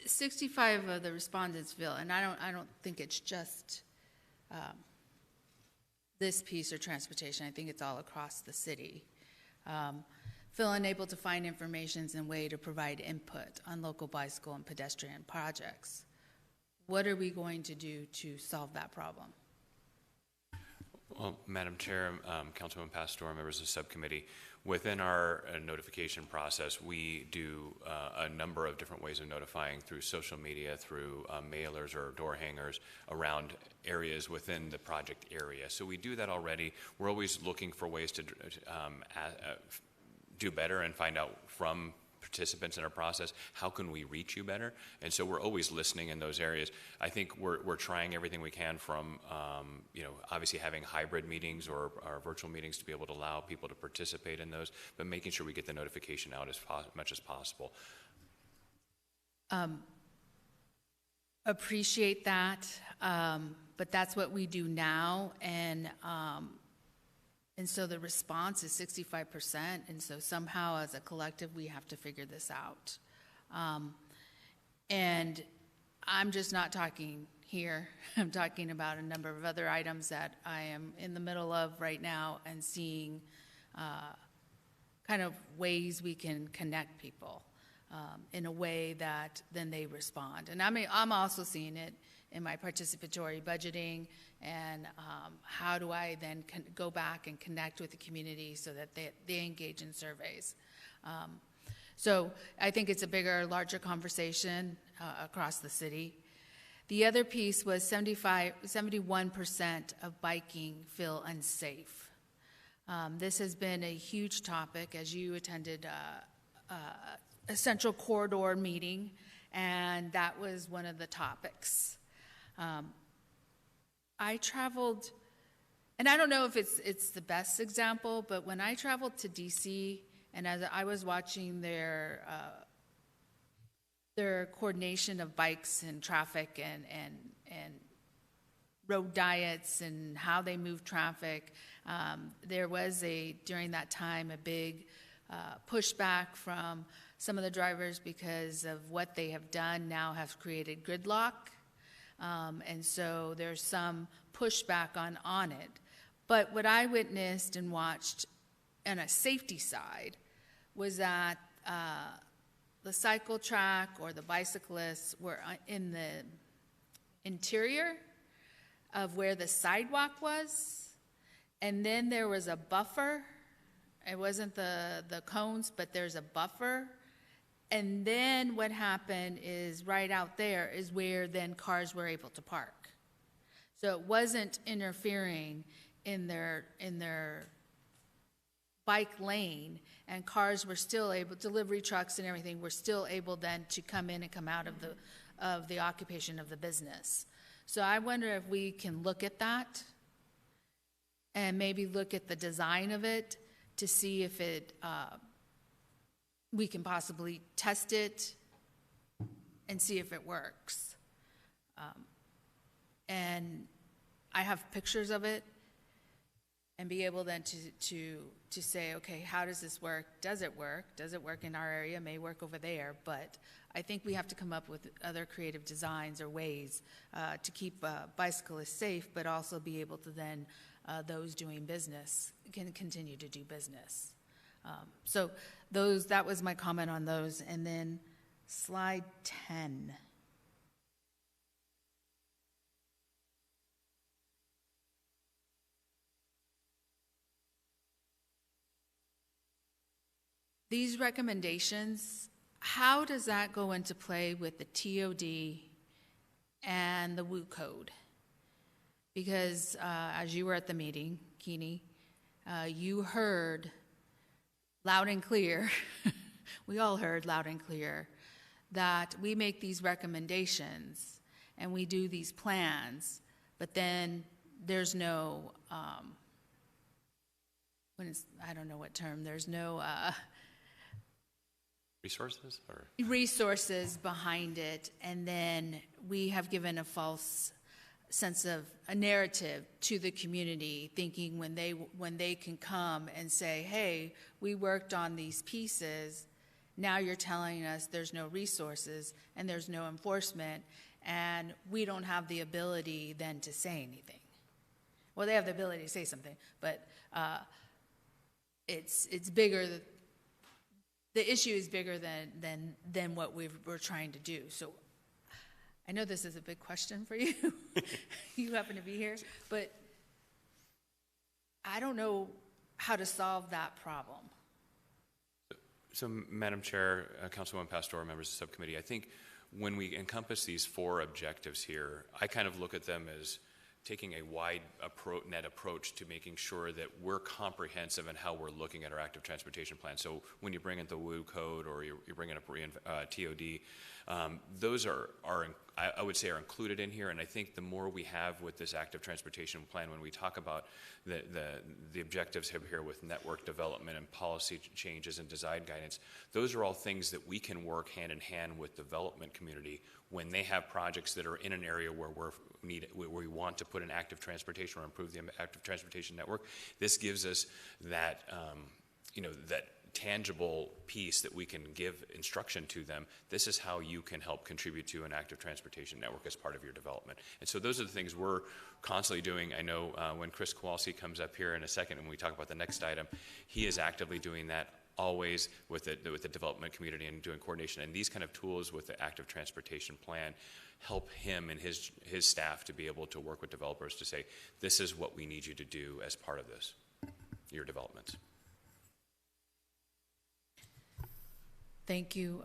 65 of the respondents feel, and I don't think it's just this piece or transportation. I think it's all across the city. Feel unable to find information and way to provide input on local bicycle and pedestrian projects. What are we going to do to solve that problem? Well, Madam Chair, Councilman Pastor, members of the subcommittee, within our notification process, we do a number of different ways of notifying through social media, through mailers or door hangers around areas within the project area. So we do that already. We're always looking for ways to do better and find out from participants in our process, how can we reach you better? And so we're always listening in those areas. I think we're trying everything we can, from obviously having hybrid meetings or virtual meetings to be able to allow people to participate in those, but making sure we get the notification out as much as possible. Appreciate that, but that's what we do now, and so the response is 65%, and so somehow as a collective we have to figure this out. And I'm just not talking here. I'm talking about a number of other items that I am in the middle of right now and seeing kind of ways we can connect people in a way that then they respond. And I'm also seeing it in my participatory budgeting and how do I then go back and connect with the community so that they engage in surveys. So I think it's a bigger, larger conversation across the city. The other piece was 71% of biking feel unsafe. This has been a huge topic as you attended a central corridor meeting, and that was one of the topics. I traveled, and I don't know if it's the best example, but when I traveled to DC, and as I was watching their coordination of bikes and traffic and road diets and how they move traffic, there was during that time a big pushback from some of the drivers because of what they have done now have created gridlock. And so there's some pushback on it. But what I witnessed and watched on a safety side was that the cycle track or the bicyclists were in the interior of where the sidewalk was, and then there was a buffer. It wasn't the cones, but there's a buffer. And then what happened is right out there is where then cars were able to park. So it wasn't interfering in their bike lane, and cars were still able, delivery trucks and everything were still able then to come in and come out of the occupation of the business. So I wonder if we can look at that and maybe look at the design of it to see if we can possibly test it and see if it works. And I have pictures of it and be able then to say, okay, how does this work? Does it work? Does it work in our area? It may work over there, but I think we have to come up with other creative designs or ways to keep bicyclists safe, but also be able to then, those doing business can continue to do business. So that was my comment on those. And then slide 10. These recommendations, how does that go into play with the TOD and the WU code? Because as you were at the meeting, Keeney, you heard loud and clear, we all heard loud and clear, that we make these recommendations and we do these plans, but then there's no, I don't know what term, there's no resources behind it, and then we have given a false sense of a narrative to the community, thinking when they can come and say, hey, we worked on these pieces, now you're telling us there's no resources and there's no enforcement, and we don't have the ability then to say anything. Well, they have the ability to say something, but it's bigger. The issue is bigger than what we're trying to do. So I know this is a big question for you. You happen to be here, but I don't know how to solve that problem. So, Madam Chair, Councilwoman Pastor, members of the subcommittee, I think when we encompass these 4 objectives here, I kind of look at them as taking a wide net approach to making sure that we're comprehensive in how we're looking at our active transportation plan. So when you bring in the WU code or you're bringing up TOD, those are I would say are included in here. And I think the more we have with this active transportation plan, when we talk about the objectives here with network development and policy changes and design guidance, those are all things that we can work hand in hand with the development community when they have projects that are in an area where we want to put an active transportation or improve the active transportation network. This gives us that tangible piece that we can give instruction to them. This is how you can help contribute to an active transportation network as part of your development. And so those are the things we're constantly doing. I know when Chris Kowalski comes up here in a second and we talk about the next item, he is actively doing that always with the development community and doing coordination. And these kind of tools with the active transportation plan help him and his staff to be able to work with developers to say, this is what we need you to do as part of this, your developments. Thank you.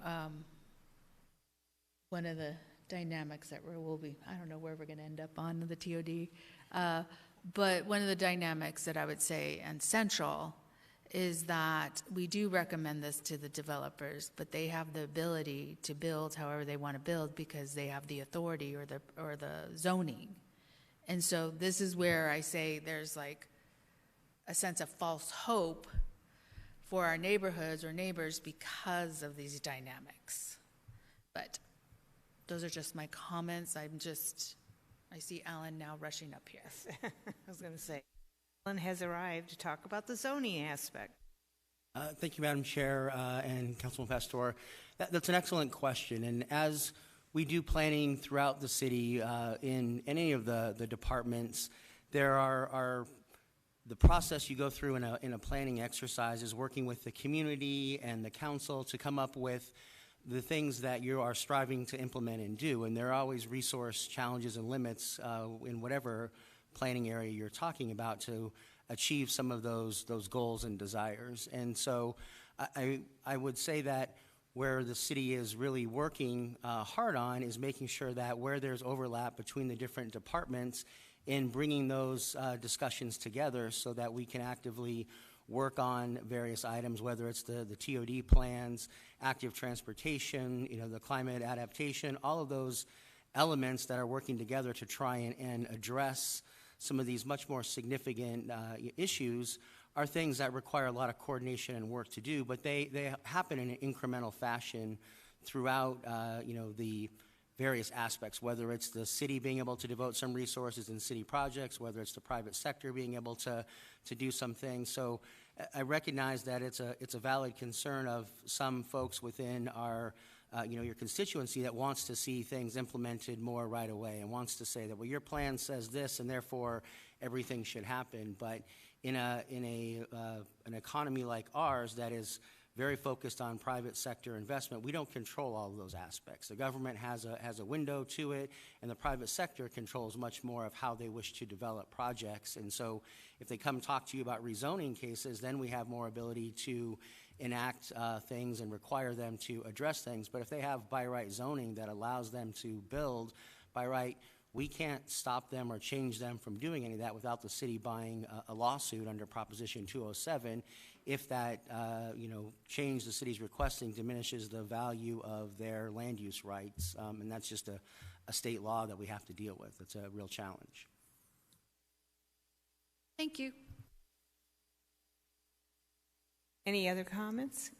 One of the dynamics that we'll be, I don't know where we're going to end up on the TOD, but one of the dynamics that I would say and central is that we do recommend this to the developers, but they have the ability to build however they want to build because they have the authority or the zoning. And so this is where I say there's like a sense of false hope for our neighborhoods or neighbors because of these dynamics. But those are just my comments. I see Alan now rushing up here. I was going to say, Alan has arrived to talk about the zoning aspect. Thank you, Madam Chair and Councilman Pastor. That's an excellent question. And as we do planning throughout the city in any of the departments, there are the process you go through in a planning exercise is working with the community and the council to come up with the things that you are striving to implement and do. And there are always resource challenges and limits in whatever planning area you're talking about to achieve some of those goals and desires. And so I would say that where the city is really working hard on is making sure that where there's overlap between the different departments in bringing those discussions together so that we can actively work on various items, whether it's the TOD plans, active transportation, the climate adaptation, all of those elements that are working together to try and address some of these much more significant issues are things that require a lot of coordination and work to do, but they happen in an incremental fashion throughout the various aspects, whether it's the city being able to devote some resources in city projects, whether it's the private sector being able to do some things. So I recognize that it's a valid concern of some folks within our your constituency that wants to see things implemented more right away and wants to say that, well, your plan says this and therefore everything should happen. But in an economy like ours that is very focused on private sector investment, we don't control all of those aspects. The government has a window to it, and the private sector controls much more of how they wish to develop projects. And so if they come talk to you about rezoning cases, then we have more ability to enact things and require them to address things. But if they have by right zoning that allows them to build by right, we can't stop them or change them from doing any of that without the city buying a lawsuit under Proposition 207 if that change the city's requesting diminishes the value of their land use rights. And that's just a state law that we have to deal with. It's a real challenge. Thank you. Any other comments?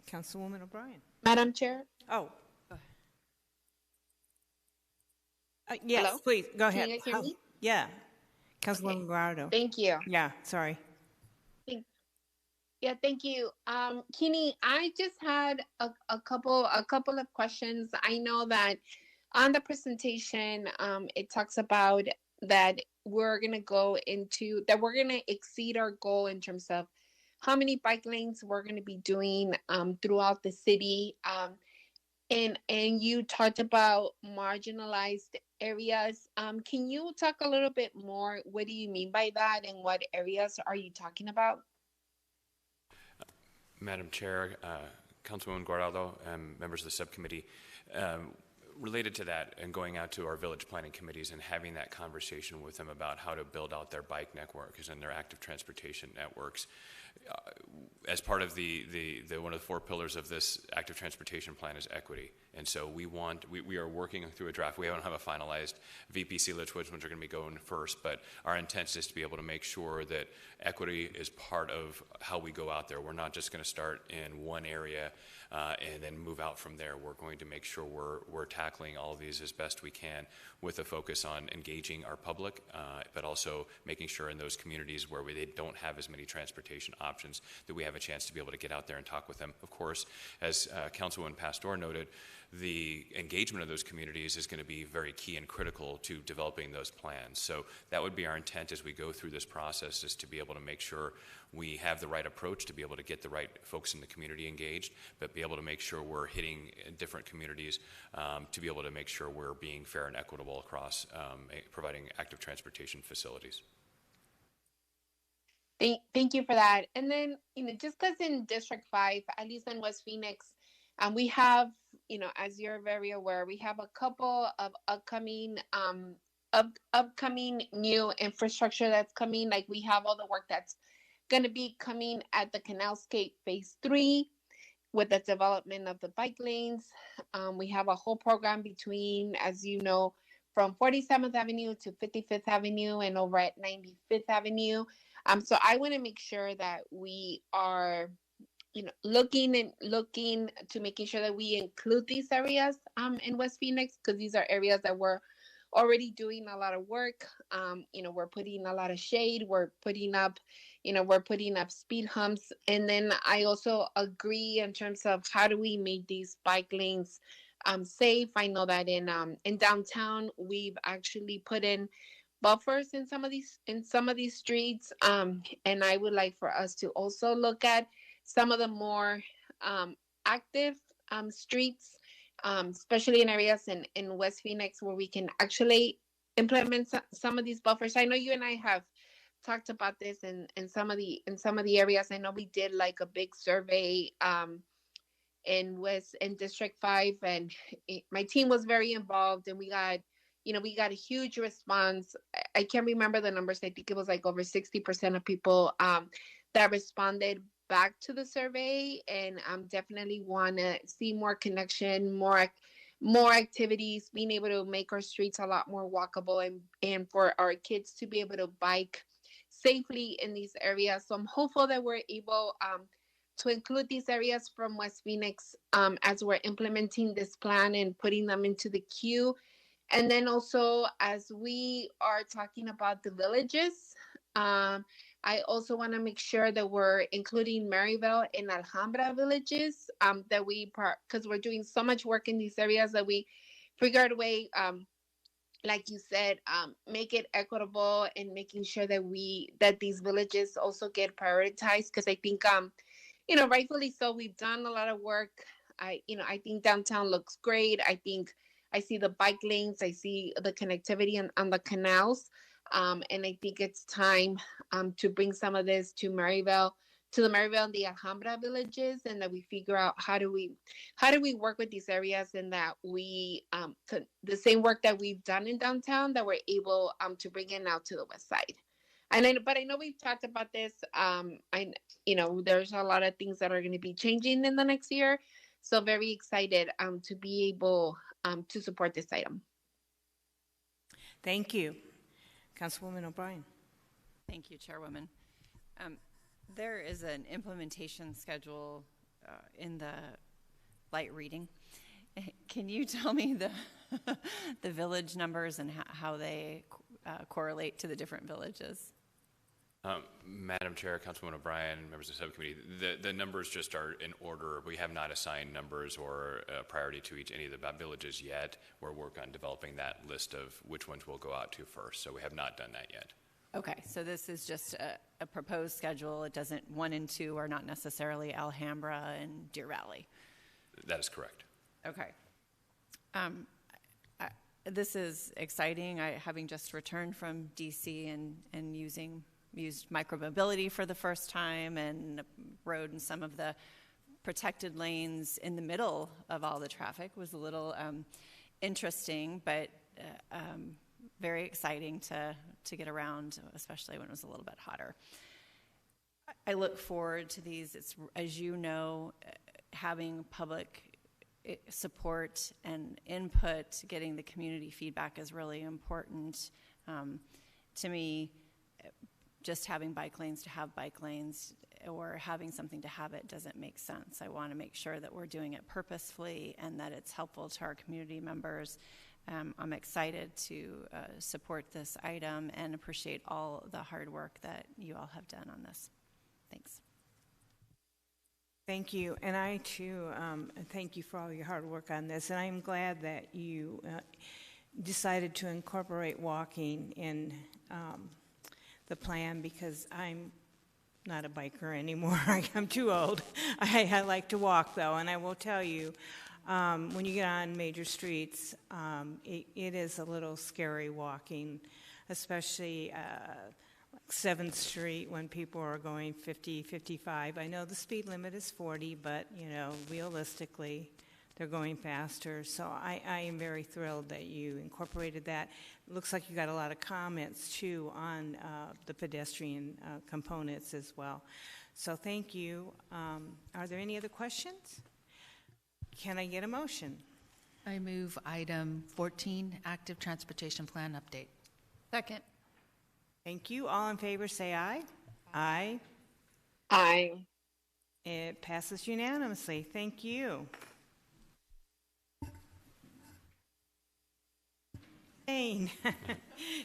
Councilwoman O'Brien. Madam Chair? Oh. Yes, Hello? please, go ahead. Can you guys hear me? Yeah. Councilwoman Guardo. Thank you. Yeah, sorry. Thank you. Kini, I just had a couple of questions. I know that on the presentation, it talks about that we're going to exceed our goal in terms of how many bike lanes we're going to be doing throughout the city. And you talked about marginalized areas. Can you talk a little bit more? What do you mean by that, and what areas are you talking about? Madam Chair, Councilwoman Guardado, and members of the subcommittee, related to that and going out to our village planning committees and having that conversation with them about how to build out their bike networks and their active transportation networks. As part of the one of the four pillars of this active transportation plan is equity. And so we are working through a draft. We don't have a finalized VPC list, which ones are going to be going first, but our intent is to be able to make sure that equity is part of how we go out there. We're not just going to start in one area and then move out from there. We're going to make sure we're tackling all of these as best we can with a focus on engaging our public, but also making sure in those communities where they don't have as many transportation options, that we have a chance to be able to get out there and talk with them. Of course, as Councilwoman Pastor noted, the engagement of those communities is going to be very key and critical to developing those plans. So that would be our intent as we go through this process, is to be able to make sure we have the right approach to be able to get the right folks in the community engaged, but be able to make sure we're hitting different communities to be able to make sure we're being fair and equitable across providing active transportation facilities. Thank you for that. And then, just because in District 5, at least in West Phoenix, we have, as you're very aware, we have a couple of upcoming new infrastructure that's coming. Like, we have all the work that's going to be coming at the Canalscape Phase 3 with the development of the bike lanes. We have a whole program between, as you know, from 47th Avenue to 55th Avenue and over at 95th Avenue. So I want to make sure that we are, looking to making sure that we include these areas in West Phoenix, because these are areas that we're already doing a lot of work. We're putting a lot of shade. We're putting up speed humps. And then I also agree in terms of how do we make these bike lanes safe. I know that in downtown, we've actually put in buffers in some of these streets. And I would like for us to also look at some of the more active streets, especially in areas in West Phoenix where we can actually implement some of these buffers. I know you and I have talked about this in some of the areas. I know we did like a big survey in District 5, and my team was very involved, and we got a huge response. I can't remember the numbers. I think it was like over 60% of people that responded back to the survey, and definitely want to see more connection, more activities, being able to make our streets a lot more walkable, and for our kids to be able to bike safely in these areas. So I'm hopeful that we're able to include these areas from West Phoenix as we're implementing this plan and putting them into the queue. And then also, as we are talking about the villages, I also want to make sure that we're including Maryville and Alhambra villages, because we're doing so much work in these areas that we figured a way, like you said, make it equitable, and making sure that these villages also get prioritized. Because I think, rightfully so, we've done a lot of work. I think downtown looks great. I see the bike lanes, I see the connectivity on the canals, and I think it's time to bring some of this to the Maryville and the Alhambra villages, and that we figure out how do we work with these areas, and that we the same work that we've done in downtown, that we're able to bring it out to the west side. But I know we've talked about this. There's a lot of things that are going to be changing in the next year, so very excited to be able to support this item. Thank you. Councilwoman O'Brien. Thank you, Chairwoman. There is an implementation schedule in the light reading. Can you tell me the village numbers and how they correlate to the different villages? Madam Chair, Councilwoman O'Brien, members of the subcommittee, the numbers just are in order. We have not assigned numbers or priority to any of the villages yet. We're working on developing that list of which ones we'll go out to first, so we have not done that yet. Okay, so this is just a proposed schedule. It doesn't, 1 and 2 are not necessarily Alhambra and Deer Valley. That is correct. Okay. This is exciting. Having just returned from DC and used micromobility for the first time, and rode in some of the protected lanes in the middle of all the traffic, was a little interesting, but very exciting to get around, especially when it was a little bit hotter. I look forward to these. It's, as you know, having public support and input, getting the community feedback is really important. To me, just having bike lanes to have bike lanes, or having something to have it, doesn't make sense. I want to make sure that we're doing it purposefully and that it's helpful to our community members. I'm excited to support this item and appreciate all the hard work that you all have done on this. Thanks. Thank you, and I too thank you for all your hard work on this, and I'm glad that you decided to incorporate walking in the plan, because I'm not a biker anymore. I'm too old. I like to walk though, and I will tell you, when you get on major streets, it is a little scary walking, especially 7th Street when people are going 50, 55. I know the speed limit is 40, but, you know, realistically, they're going faster. So I am very thrilled that you incorporated that. It looks like you got a lot of comments, too, on the pedestrian components as well. So thank you. Are there any other questions? Can I get a motion? I move item 14, active transportation plan update. Second. Thank you. All in favor say aye. Aye. Aye. It passes unanimously. Thank you. Shane,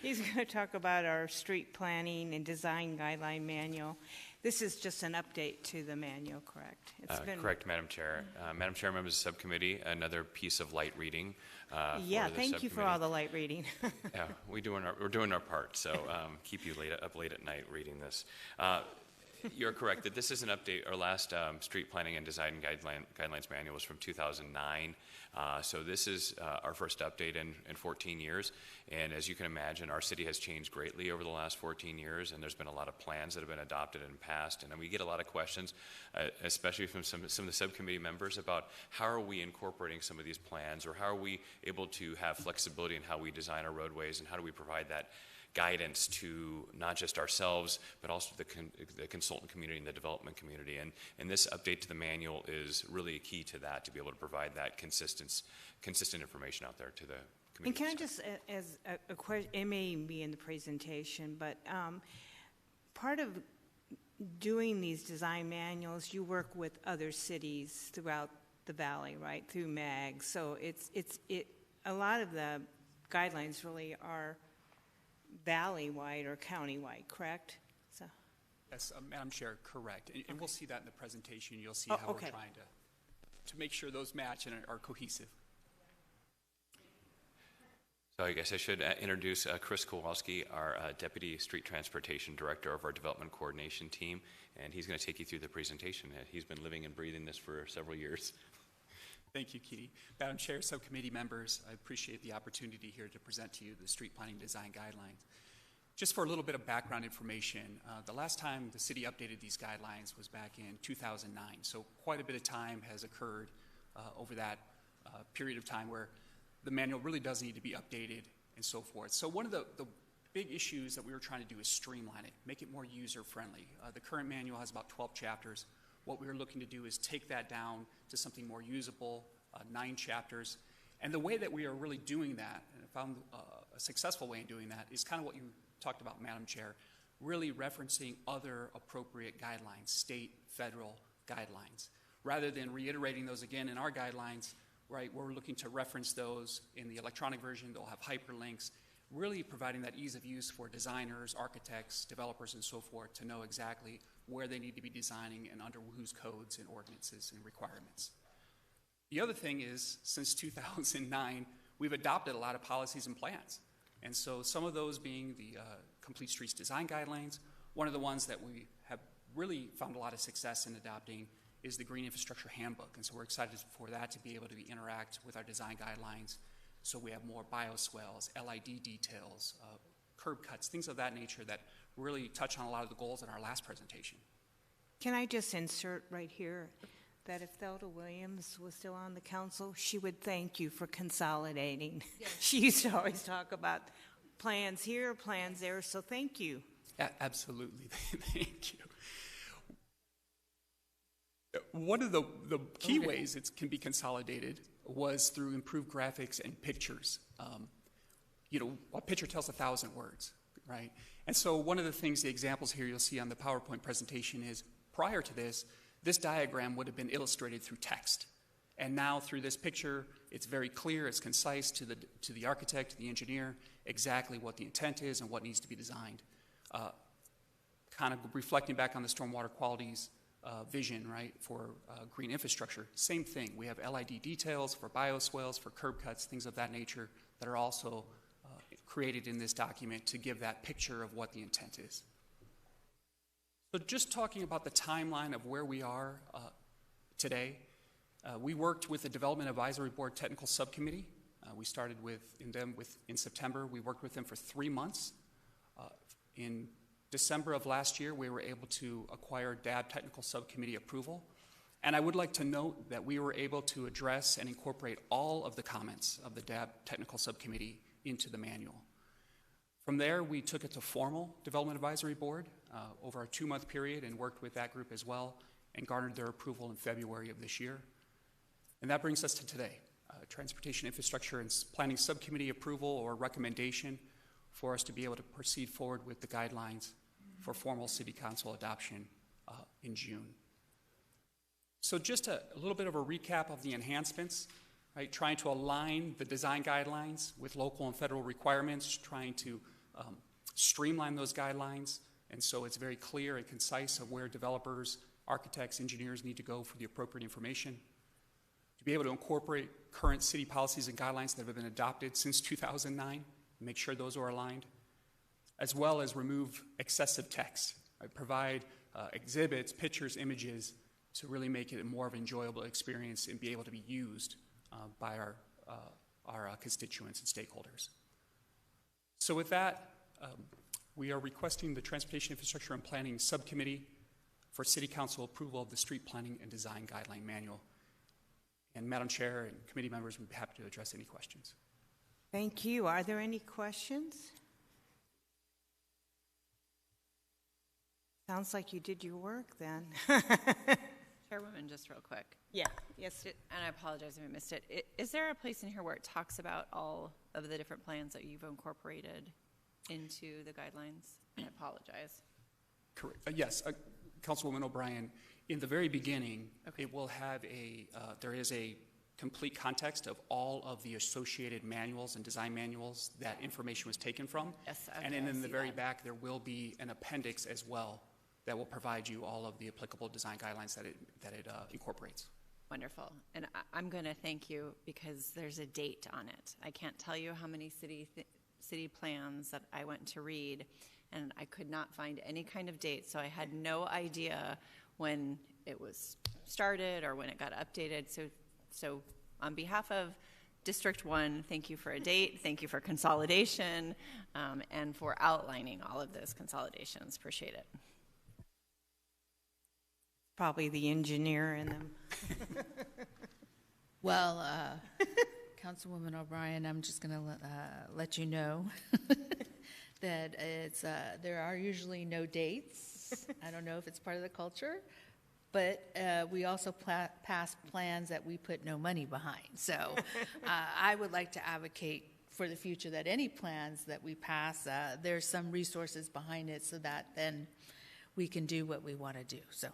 he's going to talk about our street planning and design guideline manual. This is just an update to the manual, correct? Correct, Madam Chair. Madam Chair, members of the subcommittee, another piece of light reading. Yeah, thank you for all the light reading. Yeah, we're doing our part, so keep you up late at night reading this. You're correct that this is an update. Our last street planning and design guidelines manual was from 2009. So this is our first update in 14 years. And as you can imagine, our city has changed greatly over the last 14 years, and there's been a lot of plans that have been adopted and passed. And we get a lot of questions, especially from some of the subcommittee members, about how are we incorporating some of these plans, or how are we able to have flexibility in how we design our roadways, and how do we provide that guidance to not just ourselves, but also the consultant community and the development community. And this update to the manual is really a key to that, to be able to provide that consistent information out there to the community. And can I just, as a question, it may be in the presentation, but part of doing these design manuals, you work with other cities throughout the valley, right, through MAG. So a lot of the guidelines really are valley-wide or county-wide, correct? So. Yes, Madam Chair, correct. And we'll see that in the presentation. You'll see how we're trying to make sure those match and are cohesive. So I guess I should introduce Chris Kowalski, our Deputy Street Transportation Director of our Development Coordination Team, and he's going to take you through the presentation. He's been living and breathing this for several years. Thank you, Kitty. Madam Chair, subcommittee members, I appreciate the opportunity here to present to you the street planning design guidelines. Just for a little bit of background information, the last time the city updated these guidelines was back in 2009. So quite a bit of time has occurred over that period of time where the manual really does need to be updated and so forth. So one of the big issues that we were trying to do is streamline it, make it more user-friendly. The current manual has about 12 chapters. What we were looking to do is take that down to something more usable, 9 chapters. And the way that we are really doing that, and I found a successful way in doing that, is kind of what you talked about, Madam Chair, really referencing other appropriate guidelines, state, federal guidelines. Rather than reiterating those again in our guidelines, right, we're looking to reference those in the electronic version. They'll have hyperlinks, really providing that ease of use for designers, architects, developers, and so forth to know exactly where they need to be designing and under whose codes and ordinances and requirements. The other thing is, since 2009, we've adopted a lot of policies and plans. And so some of those being the Complete Streets Design Guidelines. One of the ones that we have really found a lot of success in adopting is the Green Infrastructure Handbook. And so we're excited for that to be able to interact with our design guidelines. So we have more bioswales, LID details, curb cuts, things of that nature that really touch on a lot of the goals in our last presentation. Can I just insert right here that if Thelda Williams was still on the council, she would thank you for consolidating. Yes. She used to always talk about plans here, plans there, so thank you. Absolutely, thank you. One of the key ways it can be consolidated was through improved graphics and pictures. A picture tells 1,000 words, right? And so one of the things, the examples here you'll see on the PowerPoint presentation is, prior to this diagram would have been illustrated through text. And now through this picture, it's very clear, it's concise to the architect, to the engineer, exactly what the intent is and what needs to be designed. Kind of reflecting back on the stormwater qualities vision, right, for green infrastructure. Same thing. We have LID details for bioswales, for curb cuts, things of that nature that are also created in this document to give that picture of what the intent is. So just talking about the timeline of where we are today, we worked with the Development Advisory Board Technical Subcommittee. We started in September. We worked with them for 3 months. In December of last year, we were able to acquire DAB Technical Subcommittee approval. And I would like to note that we were able to address and incorporate all of the comments of the DAB Technical Subcommittee into the manual. From there, we took it to formal Development Advisory Board over a 2-month period and worked with that group as well and garnered their approval in February of this year. And that brings us to today. Transportation Infrastructure and Planning Subcommittee approval or recommendation for us to be able to proceed forward with the guidelines for formal City Council adoption in June. So just a little bit of a recap of the enhancements, right? Trying to align the design guidelines with local and federal requirements, trying to streamline those guidelines, and so it's very clear and concise of where developers, architects, engineers need to go for the appropriate information. To be able to incorporate current city policies and guidelines that have been adopted since 2009, make sure those are aligned, as well as remove excessive text, right? Provide exhibits, pictures, images to really make it more of an enjoyable experience and be able to be used by our constituents and stakeholders. So with that, we are requesting the Transportation Infrastructure and Planning Subcommittee for City Council approval of the Street Planning and Design Guideline Manual. And Madam Chair and committee members would be happy to address any questions. Thank you. Are there any questions? Sounds like you did your work then. Chairwoman, just real quick. Yeah. Yes. And I apologize if I missed it. Is there a place in here where it talks about all of the different plans that you've incorporated into the guidelines? I apologize. Correct. Yes, Councilwoman O'Brien. In the very beginning, it will have there is a complete context of all of the associated manuals and design manuals that information was taken from. Yes, okay, and in the very back, there will be an appendix as well that will provide you all of the applicable design guidelines that it incorporates. Wonderful. And I'm going to thank you because there's a date on it. I can't tell you how many city plans that I went to read, and I could not find any kind of date, so I had no idea when it was started or when it got updated. So on behalf of District 1, thank you for a date, thank you for consolidation, and for outlining all of those consolidations. Appreciate it. Probably the engineer in them. Well, Councilwoman O'Brien, I'm just going to let you know that there are usually no dates. I don't know if it's part of the culture, but we also pass plans that we put no money behind. So I would like to advocate for the future that any plans that we pass, there's some resources behind it so that then we can do what we want to do. So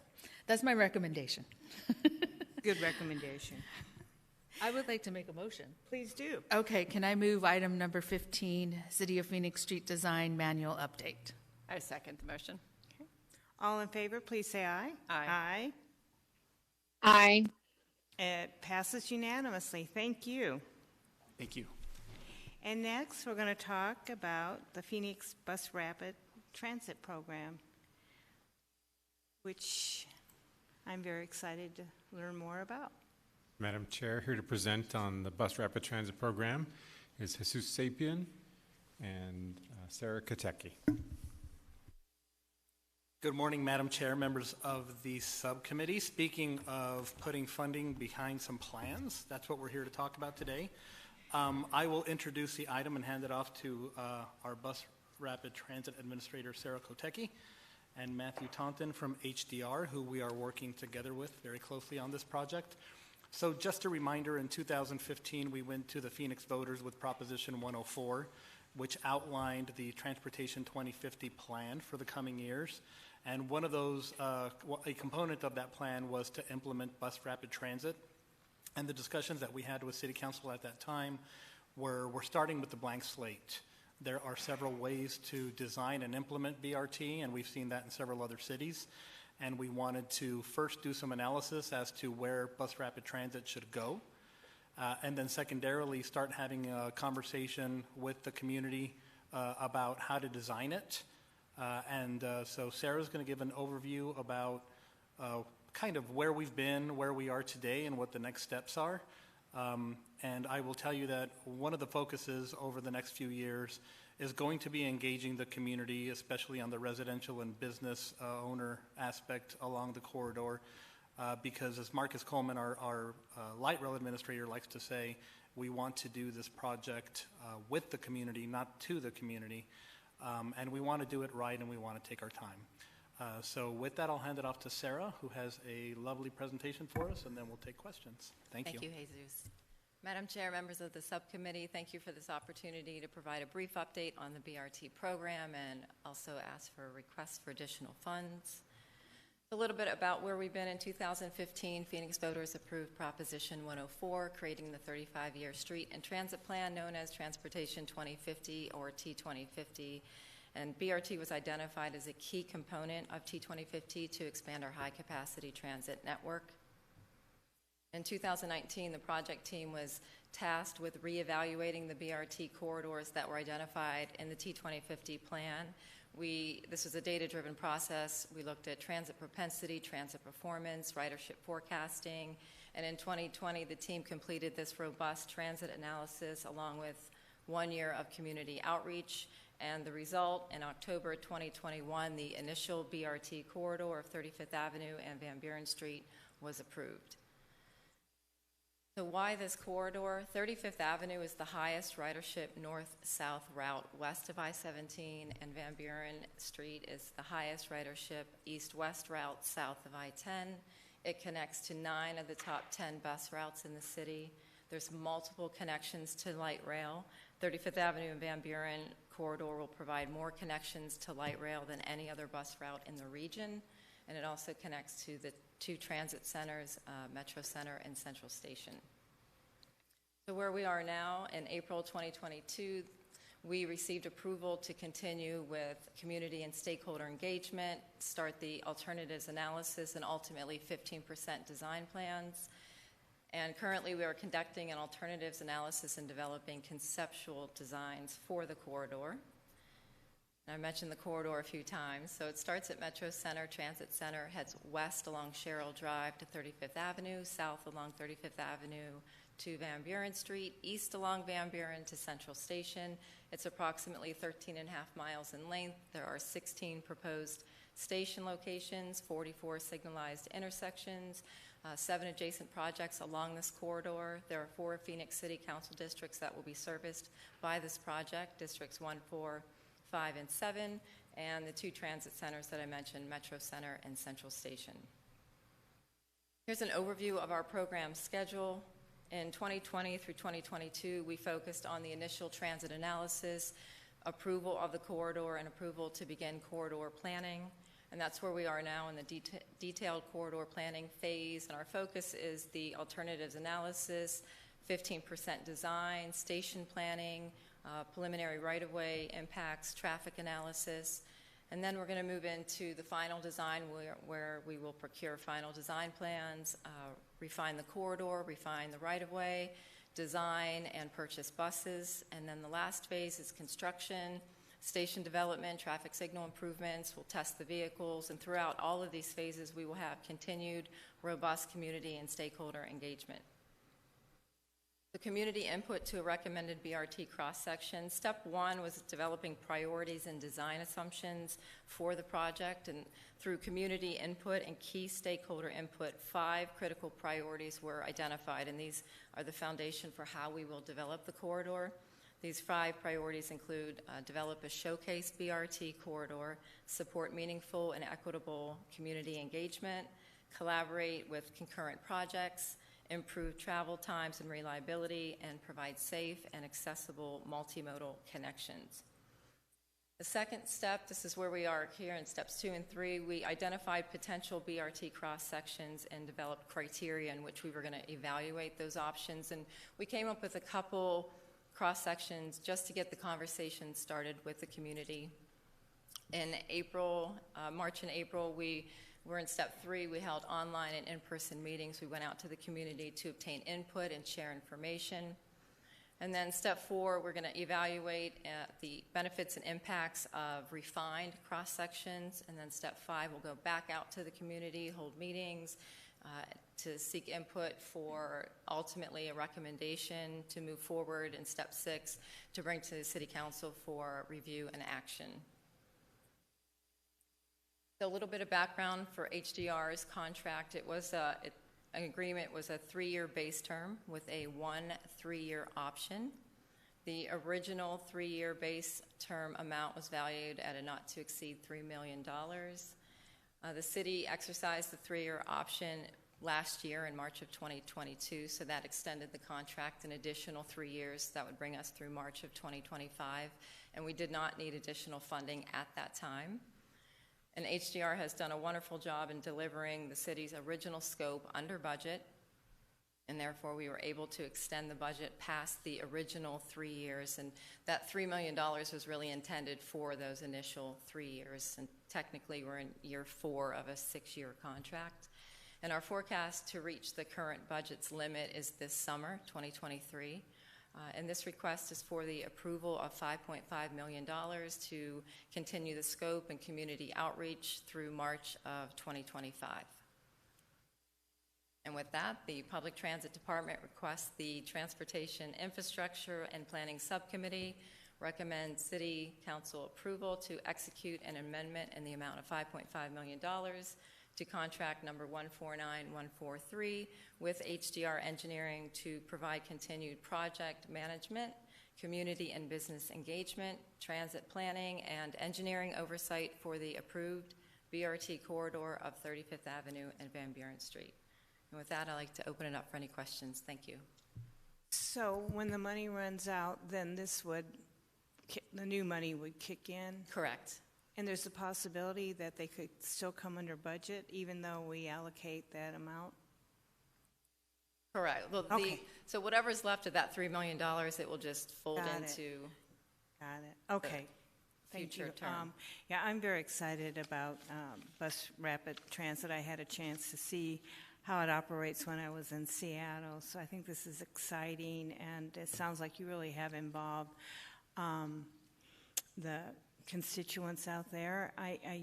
that's my recommendation. Good recommendation. I would like to make a motion. Please do. Okay, can I move item number 15, City of Phoenix Street Design Manual Update? I second the motion. Okay. All in favor, please say aye. Aye. Aye. Aye. It passes unanimously. Thank you. Thank you. And next, we're going to talk about the Phoenix Bus Rapid Transit Program, which I'm very excited to learn more about. Madam Chair, here to present on the Bus Rapid Transit Program is Jesus Sapien and Sarah Katecki. Good morning, Madam Chair, members of the subcommittee. Speaking of putting funding behind some plans, that's what we're here to talk about today. I will introduce the item and hand it off to our Bus Rapid Transit Administrator, Sarah Katecki, and Matthew Taunton from HDR, who we are working together with very closely on this project. So just a reminder, in 2015, we went to the Phoenix voters with Proposition 104, which outlined the Transportation 2050 plan for the coming years. And one of those, a component of that plan was to implement bus rapid transit. And the discussions that we had with City Council at that time were, we're starting with the blank slate. There are several ways to design and implement BRT, and we've seen that in several other cities. and we wanted to first do some analysis as to where bus rapid transit should go, and then secondarily start having a conversation with the community about how to design it. So Sarah's going to give an overview about kind of where we've been, where we are today, and what the next steps are. And I will tell you that one of the focuses over the next few years is going to be engaging the community, especially on the residential and business owner aspect along the corridor, because as Marcus Coleman, our light rail administrator, likes to say, we want to do this project with the community, not to the community, and we want to do it right, and we want to take our time. So with that, I'll hand it off to Sarah, who has a lovely presentation for us, and then we'll take questions. Thank you. Thank you, Jesus. Madam Chair, members of the subcommittee, thank you for this opportunity to provide a brief update on the BRT program and also ask for requests for additional funds. A little bit about where we've been in 2015. Phoenix voters approved Proposition 104, creating the 35-year street and transit plan known as Transportation 2050 or T2050. And BRT was identified as a key component of T2050 to expand our high-capacity transit network. In 2019, the project team was tasked with reevaluating the BRT corridors that were identified in the T2050 plan. This was a data-driven process. We looked at transit propensity, transit performance, ridership forecasting, and in 2020, the team completed this robust transit analysis along with 1 year of community outreach, and the result, in October 2021, the initial BRT corridor of 35th Avenue and Van Buren Street was approved. So why this corridor? 35th Avenue is the highest ridership north-south route west of I-17, and Van Buren Street is the highest ridership east-west route south of I-10. It connects to 9 of the top 10 bus routes in the city. There's multiple connections to light rail. 35th Avenue and Van Buren corridor will provide more connections to light rail than any other bus route in the region, and it also connects to the 2 transit centers, Metro Center and Central Station. So where we are now, in April 2022, we received approval to continue with community and stakeholder engagement, start the alternatives analysis, and ultimately 15% design plans. And currently we are conducting an alternatives analysis and developing conceptual designs for the corridor. I mentioned the corridor a few times. So it starts at Metro Center Transit Center, heads west along Sherrill Drive to 35th Avenue, south along 35th Avenue to Van Buren Street, east along Van Buren to Central Station. It's approximately 13.5 miles in length. There are 16 proposed station locations, 44 signalized intersections, 7 adjacent projects along this corridor. There are 4 Phoenix City Council districts that will be serviced by this project, Districts 1, 4, 5, and 7, and the 2 transit centers that I mentioned, Metro Center and Central Station. Here's an overview of our program schedule. In 2020 through 2022, we focused on the initial transit analysis, approval of the corridor, and approval to begin corridor planning. And that's where we are now in the detailed corridor planning phase. And our focus is the alternatives analysis, 15% design, station planning, preliminary right-of-way impacts, traffic analysis. And then we're going to move into the final design where we will procure final design plans, refine the corridor, refine the right-of-way, design and purchase buses. And then the last phase is construction, station development, traffic signal improvements. We'll test the vehicles. And throughout all of these phases, we will have continued robust community and stakeholder engagement. The community input to a recommended BRT cross-section. Step 1 was developing priorities and design assumptions for the project, and through community input and key stakeholder input, 5 critical priorities were identified, and these are the foundation for how we will develop the corridor. These 5 priorities include develop a showcase BRT corridor, support meaningful and equitable community engagement, collaborate with concurrent projects, improve travel times and reliability, and provide safe and accessible multimodal connections. The second step, this is where we are here in steps 2 and 3, we identified potential BRT cross-sections and developed criteria in which we were going to evaluate those options. And we came up with a couple cross-sections just to get the conversation started with the community. In March and April, we We're in step 3. We held online and in-person meetings. We went out to the community to obtain input and share information. And then step 4, we're going to evaluate the benefits and impacts of refined cross-sections. And then step 5, we'll go back out to the community, hold meetings, to seek input for ultimately a recommendation to move forward in step 6 to bring to the City Council for review and action. So a little bit of background for HDR's contract. It was an agreement was a 3-year base term with a 1 3-year option. The original 3-year base term amount was valued at a not to exceed $3 million. The city exercised the 3-year option last year in March of 2022, so that extended the contract an additional 3 years. That would bring us through March of 2025, and we did not need additional funding at that time. And HDR has done a wonderful job in delivering the city's original scope under budget, and therefore we were able to extend the budget past the original 3 years. And that $3 million was really intended for those initial 3 years, and technically we're in year 4 of a 6-year contract. And our forecast to reach the current budget's limit is this summer, 2023. And this request is for the approval of $5.5 million to continue the scope and community outreach through March of 2025. And with that, the Public Transit Department requests the Transportation Infrastructure and Planning Subcommittee recommend City Council approval to execute an amendment in the amount of $5.5 million to contract number 149143 with HDR Engineering to provide continued project management, community and business engagement, transit planning, and engineering oversight for the approved BRT corridor of 35th Avenue and Van Buren Street. And with that, I'd like to open it up for any questions. Thank you. So when the money runs out, then the new money would kick in? Correct. And there's a possibility that they could still come under budget even though we allocate that amount? Correct. Well, okay. So whatever's left of that $3 million, it will just fold Got into. Got it. Okay. Thank you. Term. Yeah, I'm very excited about Bus Rapid Transit. I had a chance to see how it operates when I was in Seattle, so I think this is exciting, and it sounds like you really have involved the constituents out there. I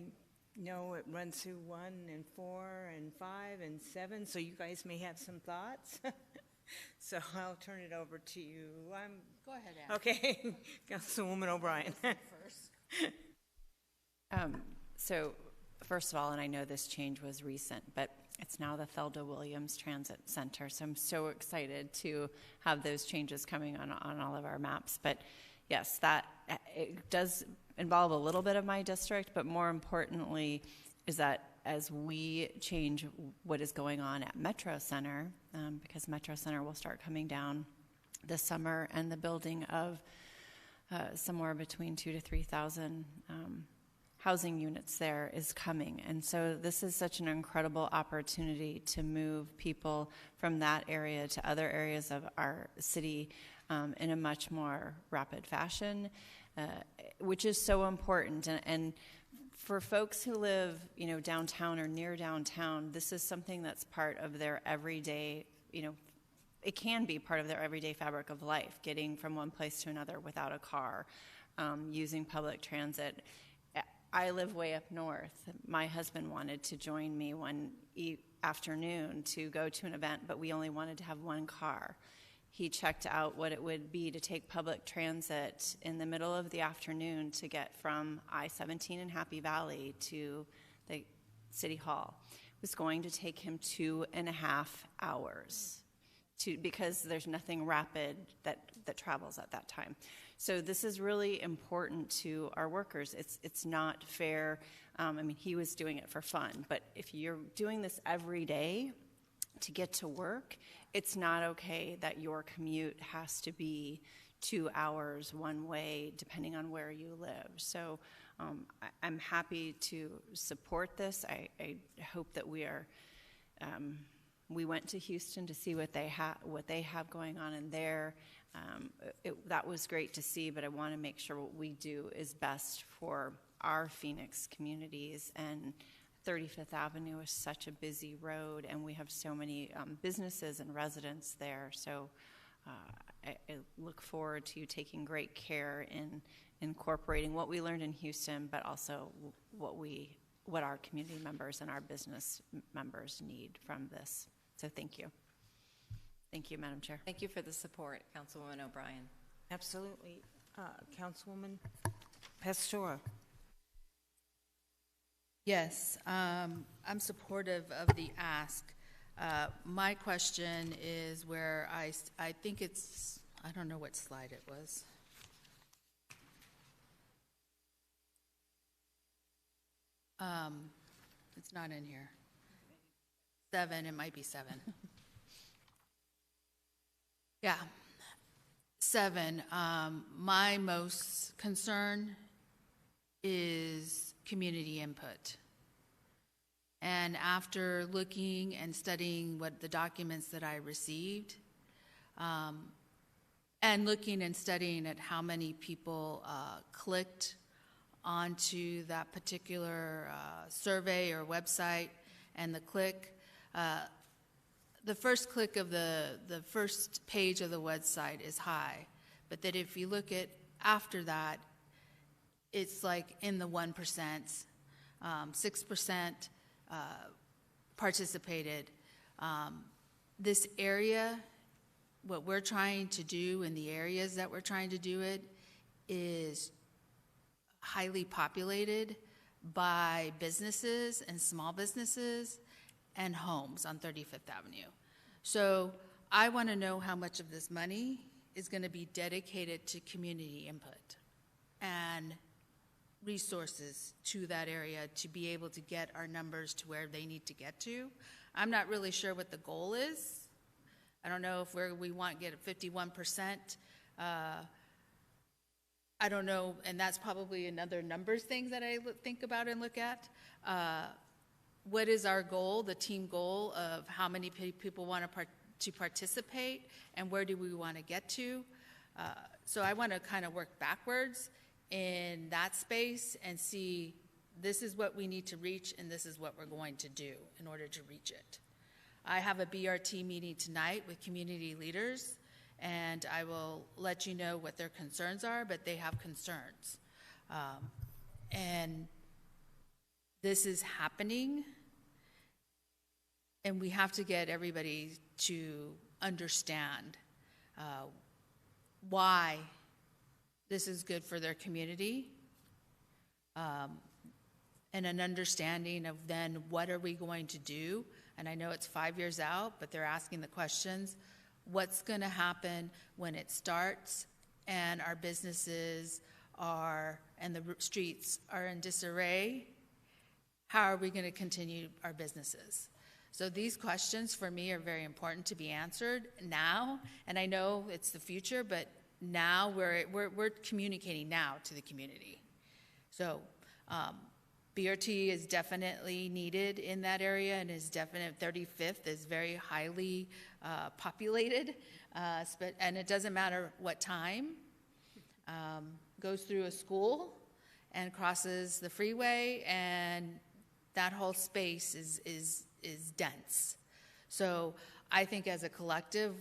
know it runs through 1 and 4 and 5 and 7, so you guys may have some thoughts. So I'll turn it over to you. Go ahead, Ann. Okay, Councilwoman O'Brien. So first of all, and I know this change was recent, but it's now the Thelda Williams Transit Center, so I'm so excited to have those changes coming on all of our maps. But yes, that it does involve a little bit of my district, but more importantly is that as we change what is going on at Metro Center, because Metro Center will start coming down this summer, and the building of somewhere between 2,000 to 3,000 housing units there is coming. And so this is such an incredible opportunity to move people from that area to other areas of our city in a much more rapid fashion, which is so important. And for folks who live, downtown or near downtown, this is something that's part of their everyday, it can be part of their everyday fabric of life, getting from one place to another without a car, using public transit. I live way up north. My husband wanted to join me one afternoon to go to an event, but we only wanted to have one car. He checked out what it would be to take public transit in the middle of the afternoon to get from I-17 in Happy Valley to the City Hall. It was going to take him 2.5 hours because there's nothing rapid that travels at that time. So this is really important to our workers. It's not fair. He was doing it for fun, but if you're doing this every day to get to work, it's not okay that your commute has to be 2 hours one way, depending on where you live. So I'm happy to support this. I hope that we are. We went to Houston to see what they have going on in there. That was great to see, but I want to make sure what we do is best for our Phoenix communities, and 35th Avenue is such a busy road, and we have so many businesses and residents there. So I look forward to you taking great care in incorporating what we learned in Houston, but also what our community members and our business members need from this. So thank you. Thank you, Madam Chair. Thank you for the support, Councilwoman O'Brien. Absolutely. Councilwoman Pastor. Yes, I'm supportive of the ask. My question is where I think it's, I don't know what slide it was. It's not in here. 7, it might be 7. Yeah. 7, my most concern is community input. And after looking and studying what the documents that I received, and looking and studying at how many people clicked onto that particular survey or website, and the first click of the first page of the website is high, but that if you look at after that, it's like in the 1%, 6% participated. This area, what we're trying to do in the areas that we're trying to do it is highly populated by businesses and small businesses and homes on 35th Avenue. So I want to know how much of this money is going to be dedicated to community input and resources to that area to be able to get our numbers to where they need to get to. I'm not really sure what the goal is. I don't know if we want to get a 51%. I don't know, and that's probably another numbers thing that I think about and look at. What is our goal, the team goal of how many people want to participate, and where do we want to get to? So I want to kind of work backwards in that space and see this is what we need to reach and this is what we're going to do in order to reach it. I have a BRT meeting tonight with community leaders, and I will let you know what their concerns are, but they have concerns. And this is happening, and we have to get everybody to understand why this is good for their community, and an understanding of then what are we going to do. And I know it's 5 years out, but they're asking the questions. What's going to happen when it starts and our businesses are, and the streets are in disarray? How are we going to continue our businesses? So these questions for me are very important to be answered now. And I know it's the future, but now we're communicating now to the community. So BRT is definitely needed in that area, and is definite. 35th is very highly populated, and it doesn't matter what time. Goes through a school and crosses the freeway, and that whole space is dense. So I think as a collective,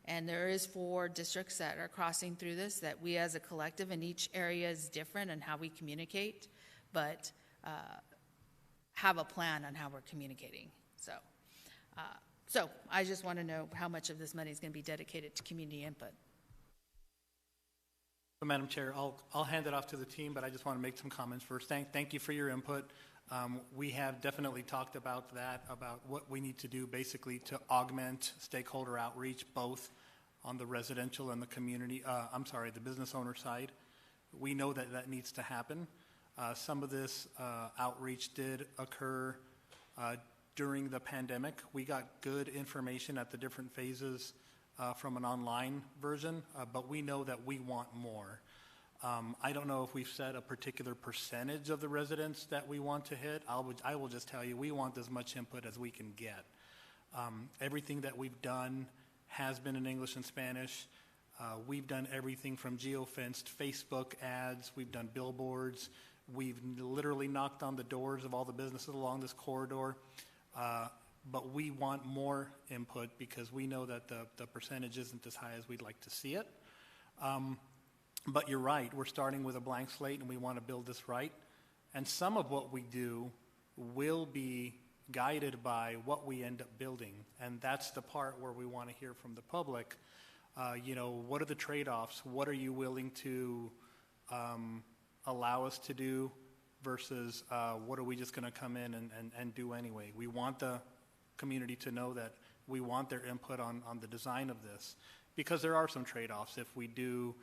and there is 4 districts that are crossing through this, that we as a collective, and each area is different in how we communicate, but have a plan on how we're communicating. So I just want to know how much of this money is going to be dedicated to community input. So, Madam Chair, I'll hand it off to the team, but I just want to make some comments first. Thank you for your input. We have definitely talked about that, about what we need to do basically to augment stakeholder outreach, both on the residential and the community, the business owner side. We know that that needs to happen. Some of this outreach did occur during the pandemic. We got good information at the different phases from an online version, but we know that we want more. I don't know if we've set a particular percentage of the residents that we want to hit. I will just tell you, we want as much input as we can get. Everything that we've done has been in English and Spanish. We've done everything from geofenced Facebook ads. We've done billboards. We've literally knocked on the doors of all the businesses along this corridor, but we want more input because we know that the percentage isn't as high as we'd like to see it. But you're right, we're starting with a blank slate and we want to build this right. And some of what we do will be guided by what we end up building. And that's the part where we want to hear from the public. What are the trade-offs? What are you willing to allow us to do versus what are we just going to come in and do anyway? We want the community to know that we want their input on the design of this, because there are some trade-offs. If we do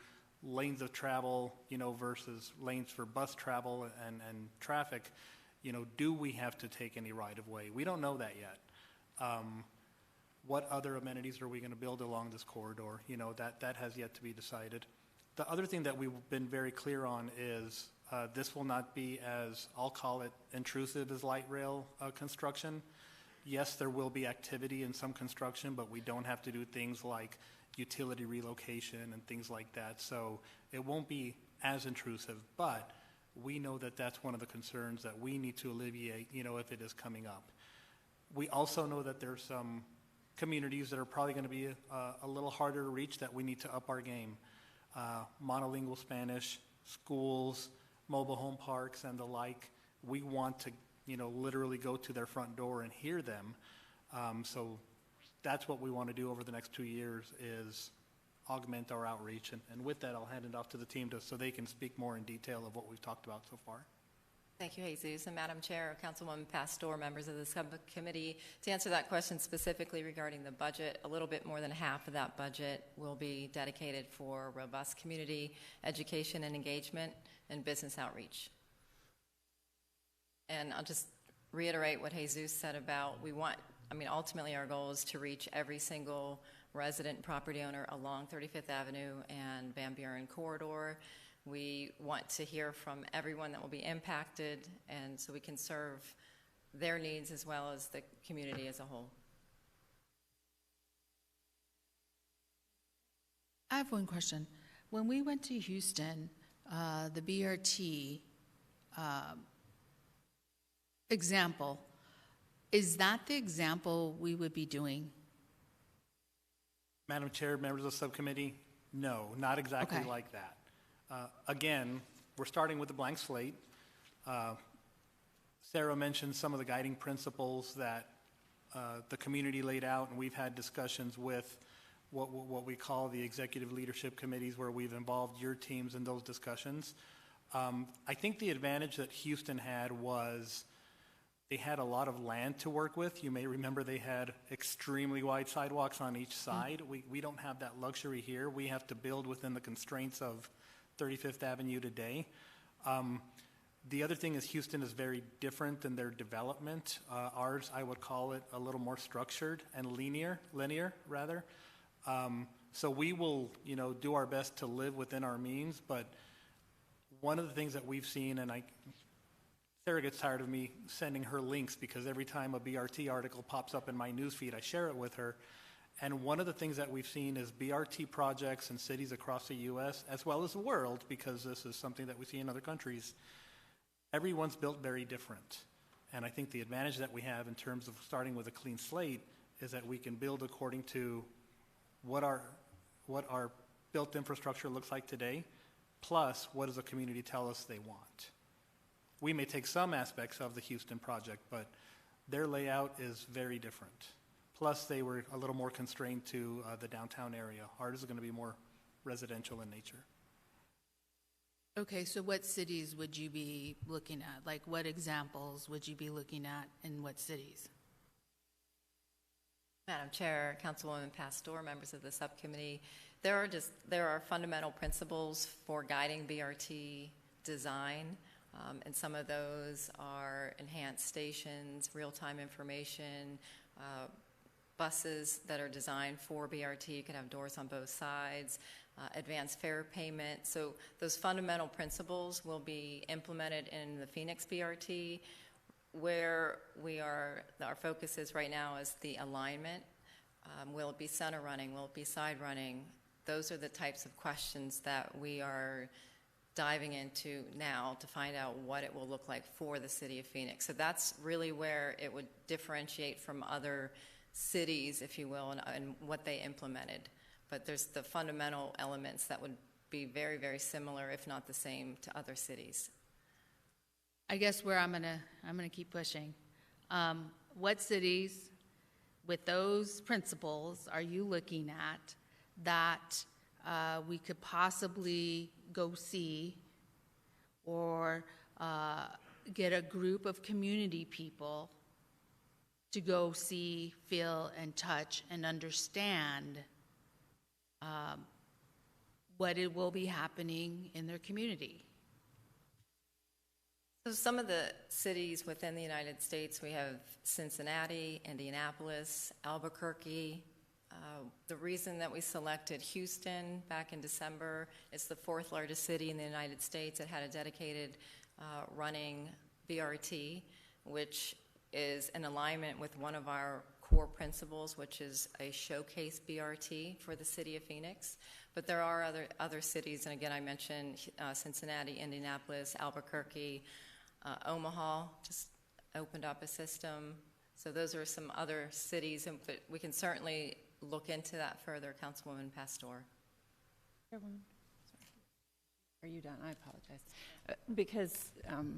lanes of travel, versus lanes for bus travel and traffic, do we have to take any right-of-way? We don't know that yet. What other amenities are we going to build along this corridor? That has yet to be decided. The other thing that we've been very clear on is this will not be as, I'll call it, intrusive as light rail construction. Yes, there will be activity in some construction, but we don't have to do things like utility relocation and things like that. So it won't be as intrusive, but we know that that's one of the concerns that we need to alleviate, if it is coming up. We also know that there's some communities that are probably going to be a little harder to reach that we need to up our game. Monolingual Spanish, schools, mobile home parks, and the like. We want to, literally go to their front door and hear them. So that's what we want to do over the next 2 years is augment our outreach. And with that, I'll hand it off to the team so they can speak more in detail of what we've talked about so far. Thank you, Jesus. And Madam Chair, Councilwoman Pastor, members of the subcommittee, to answer that question specifically regarding the budget, a little bit more than half of that budget will be dedicated for robust community education and engagement and business outreach. And I'll just reiterate what Jesus said about ultimately our goal is to reach every single resident property owner along 35th Avenue and Van Buren corridor. We want to hear from everyone that will be impacted, and so we can serve their needs as well as the community as a whole. I have one question. When we went to Houston, the BRT example, is that the example we would be doing? Madam Chair, members of the subcommittee, no, not exactly like that. Again, we're starting with a blank slate. Sarah mentioned some of the guiding principles that the community laid out, and we've had discussions with what we call the executive leadership committees, where we've involved your teams in those discussions. I think the advantage that Houston had was they had a lot of land to work with. You may remember they had extremely wide sidewalks on each side. We don't have that luxury here. We have to build within the constraints of 35th Avenue today. The other thing is Houston is very different in their development. Ours, I would call it a little more structured and linear rather. So we will, do our best to live within our means, but one of the things that we've seen, and Sarah gets tired of me sending her links because every time a BRT article pops up in my newsfeed, I share it with her. And one of the things that we've seen is BRT projects in cities across the U.S., as well as the world, because this is something that we see in other countries. Everyone's built very different. And I think the advantage that we have in terms of starting with a clean slate is that we can build according to what our built infrastructure looks like today, plus what does the community tell us they want. We may take some aspects of the Houston project, but their layout is very different. Plus, they were a little more constrained to the downtown area. Ours is going to be more residential in nature. Okay, so what cities would you be looking at? Like, what examples would you be looking at in what cities? Madam Chair, Councilwoman Pastor, members of the subcommittee, there are fundamental principles for guiding BRT design, and some of those are enhanced stations, real-time information, buses that are designed for BRT. You can have doors on both sides, advanced fare payment. So those fundamental principles will be implemented in the Phoenix BRT. Where our focus is right now is the alignment. Will it be center running? Will it be side running? Those are the types of questions that we are diving into now to find out what it will look like for the city of Phoenix. So that's really where it would differentiate from other cities, if you will, and what they implemented. But there's the fundamental elements that would be very, very similar, if not the same, to other cities. I guess where I'm gonna keep pushing. What cities with those principles are you looking at that we could possibly go see, or get a group of community people to go see, feel, and touch and understand what it will be happening in their community? So some of the cities within the United States, we have Cincinnati, Indianapolis, Albuquerque. The reason that we selected Houston back in December, it's the 4th largest city in the United States. It had a dedicated running BRT, which is in alignment with one of our core principles, which is a showcase BRT for the city of Phoenix. But there are other cities, and again, I mentioned Cincinnati, Indianapolis, Albuquerque, Omaha just opened up a system. So those are some other cities, but we can certainly look into that further, Councilwoman Pastor. Are you done? I apologize. Because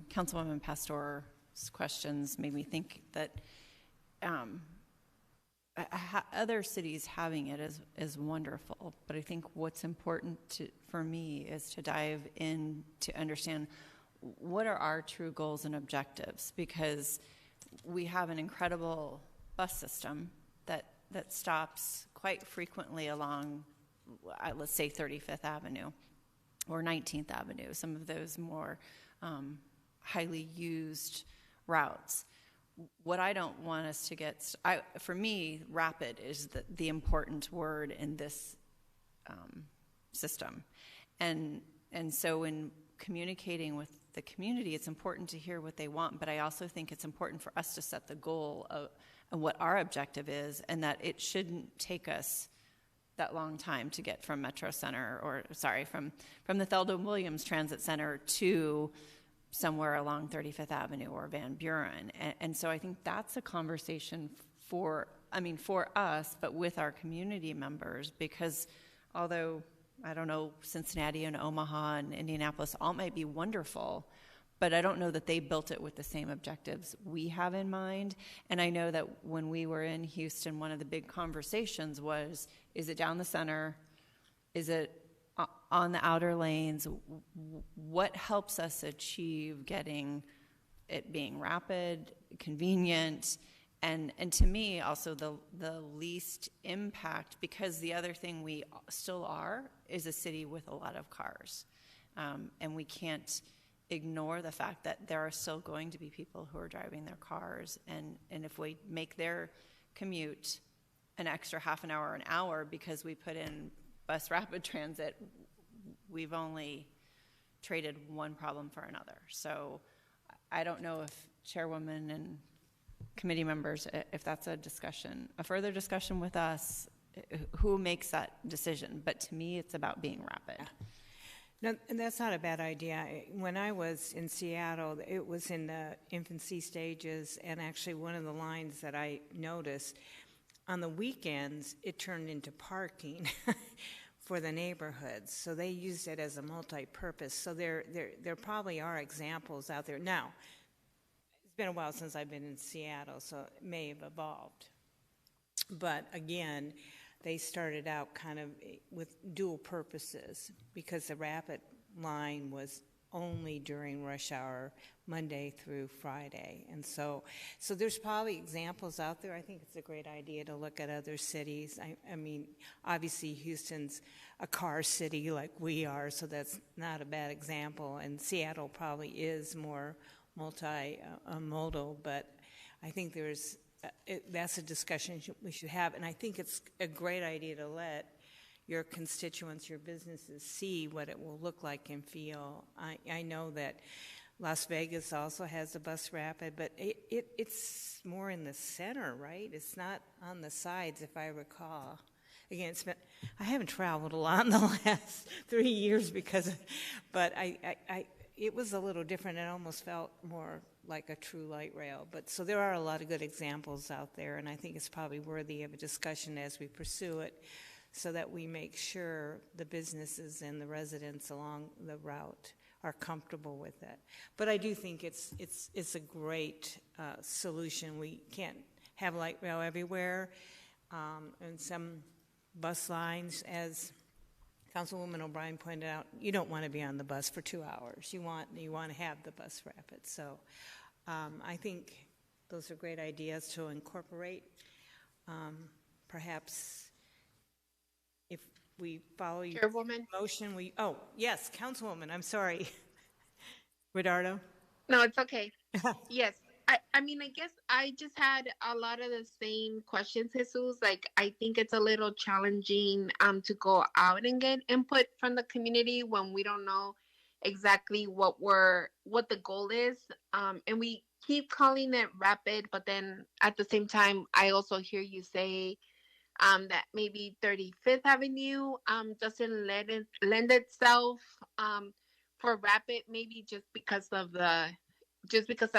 Councilwoman Pastor's questions made me think that other cities having it is wonderful, but I think what's important for me is to dive in to understand what are our true goals and objectives, because we have an incredible bus system that stops quite frequently along, let's say, 35th Avenue or 19th Avenue, some of those more highly used routes. What I don't want us to get, for me, rapid is the important word in this system. And so in communicating with the community, it's important to hear what they want, but I also think it's important for us to set the goal of what our objective is, and that it shouldn't take us that long time to get from Metro Center, or from the Theldon Williams Transit Center to somewhere along 35th Avenue or Van Buren. And so I think that's a conversation for us, but with our community members, because although, I don't know, Cincinnati and Omaha and Indianapolis all might be wonderful, but I don't know that they built it with the same objectives we have in mind. And I know that when we were in Houston, one of the big conversations was, is it down the center? Is it on the outer lanes? What helps us achieve getting it being rapid, convenient, and to me also the least impact, because the other thing we still are is a city with a lot of cars, and we can't ignore the fact that there are still going to be people who are driving their cars, and if we make their commute an extra half an hour or an hour because we put in bus rapid transit, we've only traded one problem for another. So I don't know if Chairwoman and committee members, if that's a further discussion with us, who makes that decision. But to me, it's about being rapid. No, and that's not a bad idea. When I was in Seattle, it was in the infancy stages, and actually one of the lines that I noticed, on the weekends, it turned into parking for the neighborhoods. So they used it as a multi-purpose. So there probably are examples out there. Now, it's been a while since I've been in Seattle, so it may have evolved. But again, they started out kind of with dual purposes, because the rapid line was only during rush hour, Monday through Friday. And so there's probably examples out there. I think it's a great idea to look at other cities. I mean, obviously Houston's a car city like we are, so that's not a bad example. And Seattle probably is more multimodal, but I think that's a discussion we should have. And I think it's a great idea to let your constituents, your businesses, see what it will look like and feel. I know that Las Vegas also has a bus rapid, but it's more in the center, right? It's not on the sides, if I recall. again, I haven't traveled a lot in the last 3 years but it was a little different. It almost felt more like a true light rail. But so there are a lot of good examples out there, and I think it's probably worthy of a discussion as we pursue it, so that we make sure the businesses and the residents along the route are comfortable with it. But I do think it's a great solution. We can't have light rail everywhere, and some bus lines, as Councilwoman O'Brien pointed out, you don't want to be on the bus for 2 hours. You want to have the bus rapid. So I think those are great ideas to incorporate. Perhaps if we follow your motion, yes, Councilwoman, I'm sorry. Ridardo? No, it's okay. Yes. I mean, I guess I just had a lot of the same questions, Jesus. Like, I think it's a little challenging to go out and get input from the community when we don't know exactly what the goal is. And we keep calling it rapid, but then at the same time, I also hear you say that maybe 35th Avenue doesn't lend itself for rapid, maybe just because of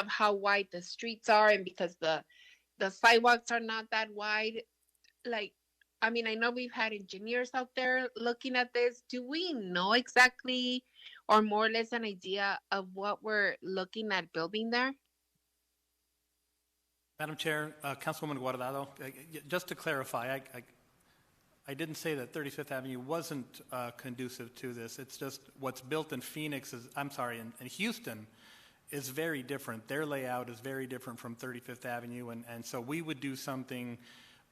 how wide the streets are, and because the sidewalks are not that wide. Like, I mean, I know we've had engineers out there looking at this. Do we know exactly, or more or less an idea of what we're looking at building there? Madam Chair, Councilwoman Guardado, just to clarify, I didn't say that 35th Avenue wasn't conducive to this. It's just what's built in in Houston is very different. Their layout is very different from 35th Avenue, and so we would do something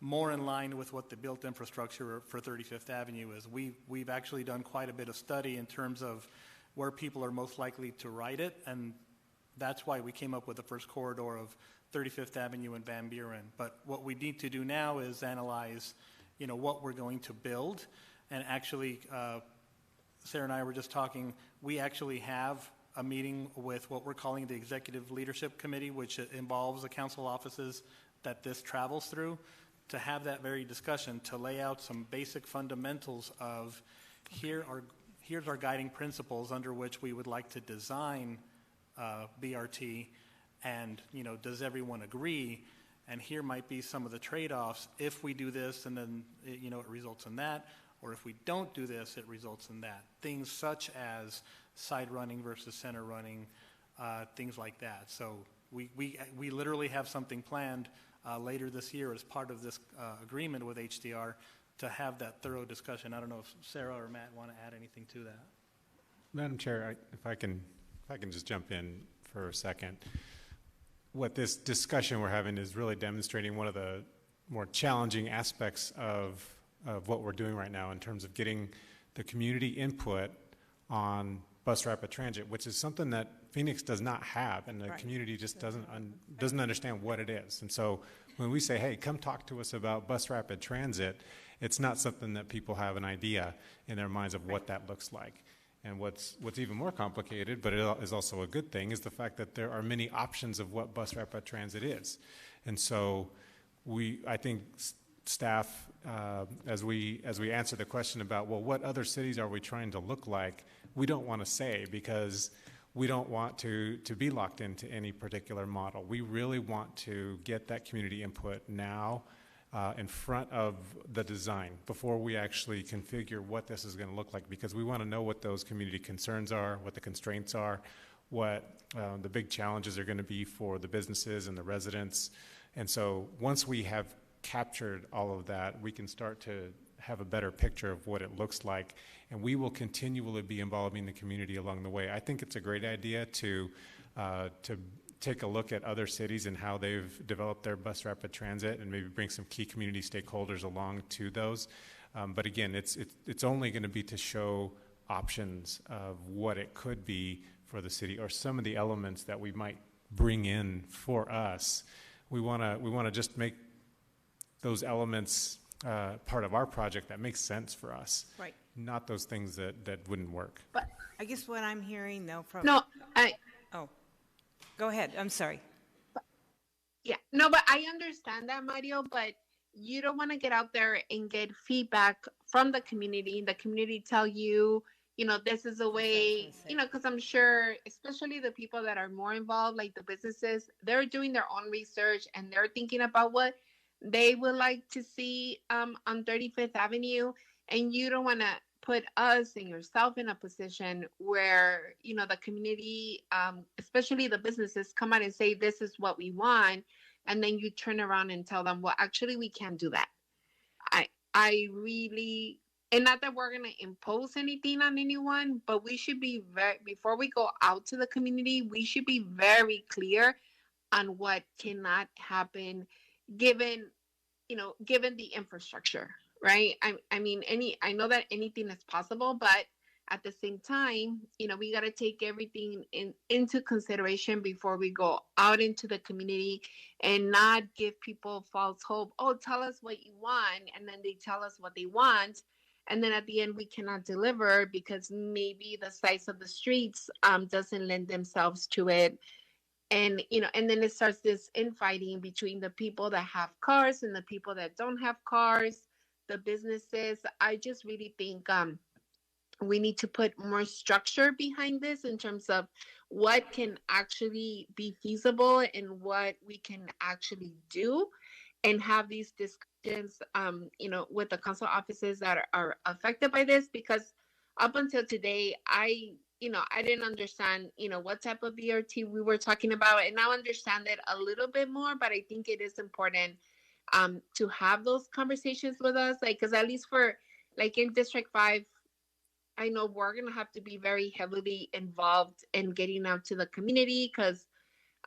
more in line with what the built infrastructure for 35th Avenue is. We've actually done quite a bit of study in terms of where people are most likely to ride it, and that's why we came up with the first corridor of 35th Avenue and Van Buren. But what we need to do now is analyze, what we're going to build, and actually, Sarah and I were just talking, we actually have a meeting with what we're calling the Executive Leadership Committee, which involves the council offices that this travels through, to have that very discussion, to lay out some basic fundamentals of here's our guiding principles under which we would like to design BRT, and does everyone agree? And here might be some of the trade-offs. If we do this, and then it results in that, or if we don't do this, it results in that. Things such as side running versus center running, things like that. So we literally have something planned later this year as part of this agreement with HDR to have that thorough discussion. I don't know if Sarah or Matt want to add anything to that. Madam Chair, if I can just jump in for a second. What this discussion we're having is really demonstrating one of the more challenging aspects of what we're doing right now in terms of getting the community input on bus rapid transit, which is something that Phoenix does not have, and the community just doesn't understand what it is. And so when we say, hey, come talk to us about bus rapid transit, it's not something that people have an idea in their minds of what that looks like. And what's even more complicated, but it is also a good thing, is the fact that there are many options of what bus rapid transit is. And so I think staff, as we answer the question about, well, what other cities are we trying to look like, we don't want to say, because we don't want to be locked into any particular model. We really want to get that community input now in front of the design before we actually configure what this is going to look like, because we want to know what those community concerns are, what the constraints are, what the big challenges are going to be for the businesses and the residents. And so once we have captured all of that, we can start to have a better picture of what it looks like, and we will continually be involving the community along the way. I think it's a great idea to take a look at other cities and how they've developed their bus rapid transit, and maybe bring some key community stakeholders along to those. But again, it's only going to be to show options of what it could be for the city, or some of the elements that we might bring in for us. We want to just make those elements part of our project that makes sense for us. Right. Not those things that wouldn't work. But I guess what I'm hearing, though, from... Oh, go ahead. I'm sorry. Yeah. No, but I understand that, Mario, but you don't want to get out there and get feedback from the community tell you, this is a way, because I'm sure, especially the people that are more involved, like the businesses, they're doing their own research and they're thinking about what they would like to see on 35th Avenue. And you don't want to put us and yourself in a position where, the community, especially the businesses, come out and say, this is what we want. And then you turn around and tell them, well, actually, we can't do that. I really, and not that we're going to impose anything on anyone, but we should be before we go out to the community, we should be very clear on what cannot happen given, given the infrastructure, right? I know that anything is possible, but at the same time, we got to take everything into consideration before we go out into the community and not give people false hope. Oh, tell us what you want. And then they tell us what they want. And then at the end, we cannot deliver because maybe the size of the streets doesn't lend themselves to it. And, and then it starts this infighting between the people that have cars and the people that don't have cars, the businesses. I just really think we need to put more structure behind this in terms of what can actually be feasible and what we can actually do, and have these discussions, with the council offices that are affected by this. Because up until today, I didn't understand, what type of BRT we were talking about, and now understand it a little bit more. But I think it is important to have those conversations with us, like, because at least for, like, in District 5, I know we're going to have to be very heavily involved in getting out to the community because,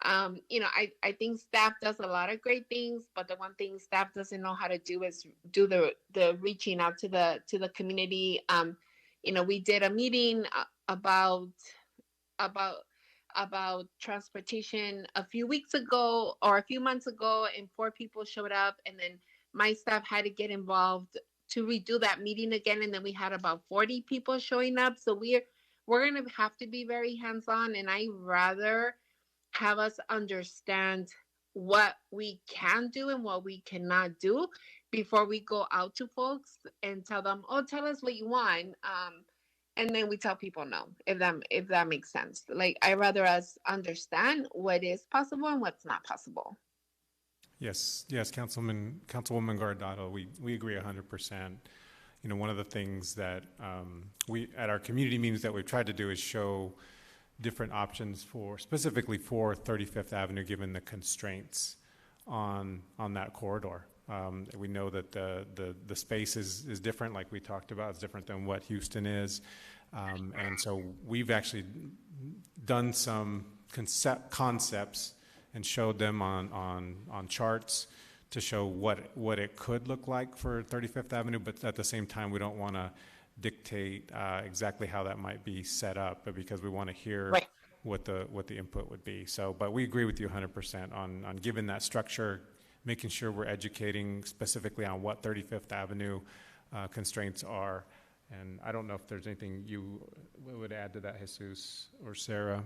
I think staff does a lot of great things, but the one thing staff doesn't know how to do is do the reaching out to the community. We did a meeting about transportation a few weeks ago or a few months ago, and 4 people showed up, and then my staff had to get involved to redo that meeting again, and then we had about 40 people showing up. So we're going to have to be very hands-on, and I rather have us understand what we can do and what we cannot do before we go out to folks and tell them, oh, tell us what you want, and then we tell people no, if that makes sense. Like, I rather us understand what is possible and what's not possible. Yes, Councilwoman Guardado, we agree 100%. One of the things that we at our community meetings that we've tried to do is show different options specifically for 35th Avenue, given the constraints on that corridor. We know that the space is different, like we talked about. It's different than what Houston is, and so we've actually done some concepts and showed them on charts to show what it could look like for 35th Avenue, but at the same time, we don't want to dictate exactly how that might be set up, but because we want to hear what the input would be. So, but we agree with you 100% on giving that structure, making sure we're educating specifically on what 35th Avenue constraints are. And I don't know if there's anything you would add to that, Jesus or Sarah.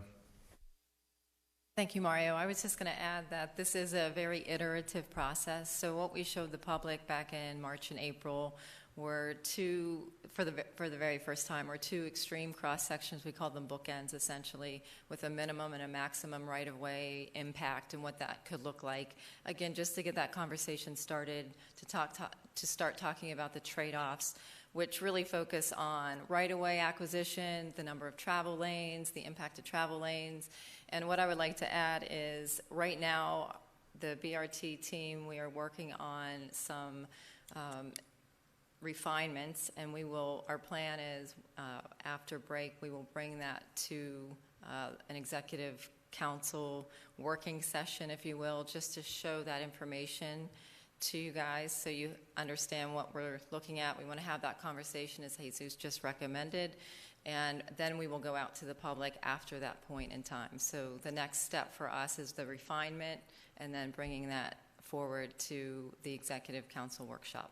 Thank you, Mario. I was just going to add that this is a very iterative process. So what we showed the public back in March and April were for the very first time, were 2 extreme cross sections. We call them bookends, essentially, with a minimum and a maximum right-of-way impact and what that could look like. Again, just to get that conversation started, to start talking about the trade-offs, which really focus on right-of-way acquisition, the number of travel lanes, the impact of travel lanes. And what I would like to add is, right now, the BRT team, we are working on some refinements, and our plan is, after break, we will bring that to an executive council working session, if you will, just to show that information to you guys so you understand what we're looking at. We want to have that conversation, as Jesus just recommended, and then we will go out to the public after that point in time. So the next step for us is the refinement, and then bringing that forward to the executive council workshop.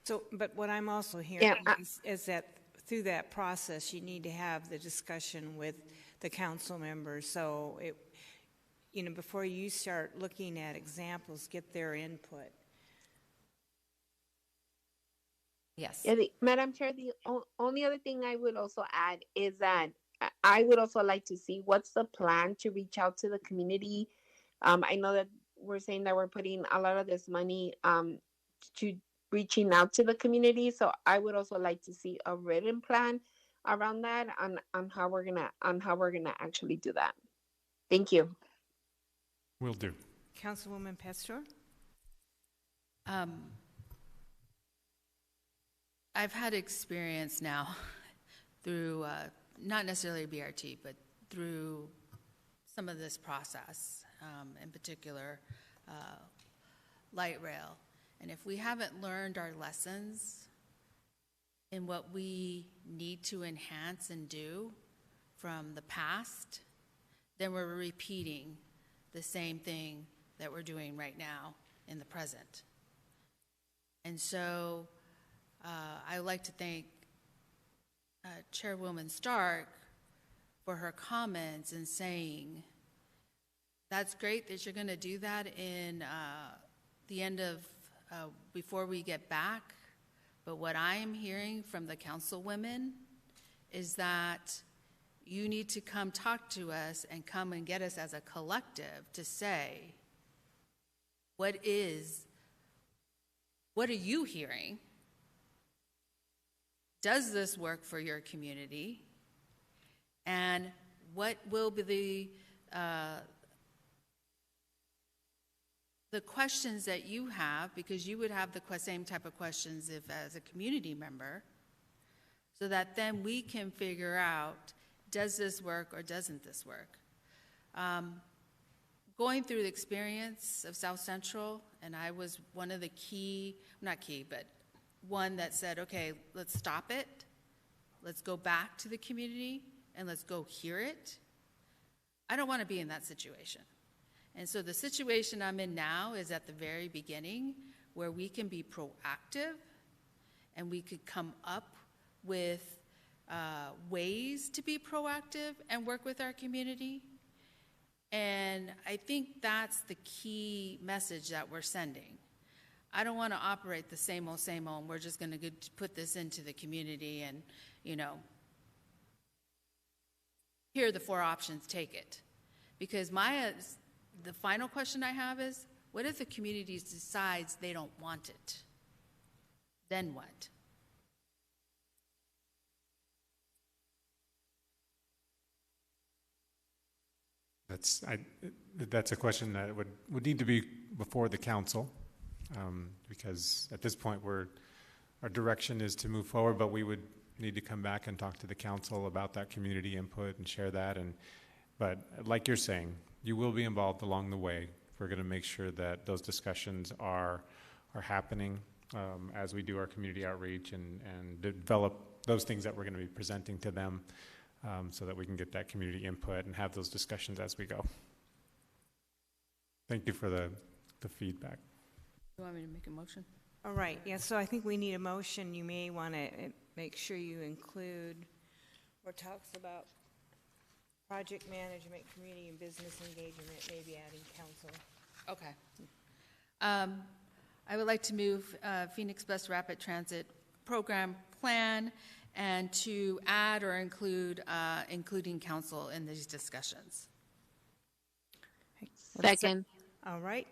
So, but what I'm also hearing is that through that process, you need to have the discussion with the council members. So, before you start looking at examples, get their input. Yes. Yeah, Madam Chair, the only other thing I would also add is that I would also like to see what's the plan to reach out to the community. I know that we're saying that we're putting a lot of this money to reaching out to the community. So I would also like to see a written plan around that on how we're gonna actually do that. Thank you. Will do. Councilwoman Pastor? I've had experience now through not necessarily BRT, but through some of this process, in particular light rail. And if we haven't learned our lessons in what we need to enhance and do from the past, then we're repeating the same thing that we're doing right now in the present. And so I would like to thank Chairwoman Stark for her comments and saying, that's great that you're going to do that in the end of, before we get back. But what I am hearing from the councilwomen is that you need to come talk to us and come and get us as a collective to say, what are you hearing? Does this work for your community? And what will be the questions that you have, because you would have the same type of questions if as a community member, so that then we can figure out, does this work or doesn't this work? Going through the experience of South Central, and I was one of the one that said, okay, let's stop it. Let's go back to the community and let's go hear it. I don't want to be in that situation. And so the situation I'm in now is at the very beginning, where we can be proactive and we could come up with ways to be proactive and work with our community. And I think that's the key message that we're sending. I don't want to operate the same old, we're just going to put this into the community and, here are the 4 options, take it. Because the final question I have is, what if the community decides they don't want it? Then what? That's a question that would need to be before the council, because at this point our direction is to move forward, but we would need to come back and talk to the council about that community input and share that. But like you're saying, you will be involved along the way. We're going to make sure that those discussions are happening as we do our community outreach and develop those things that we're going to be presenting to them, so that we can get that community input and have those discussions as we go. Thank you for the feedback. You want me to make a motion? All right, yeah, so I think we need a motion. You may want to make sure you include what talks about project management, community and business engagement, maybe adding council. Okay. I would like to move Phoenix Bus Rapid Transit Program Plan and to add or include including council in these discussions. Second. All right.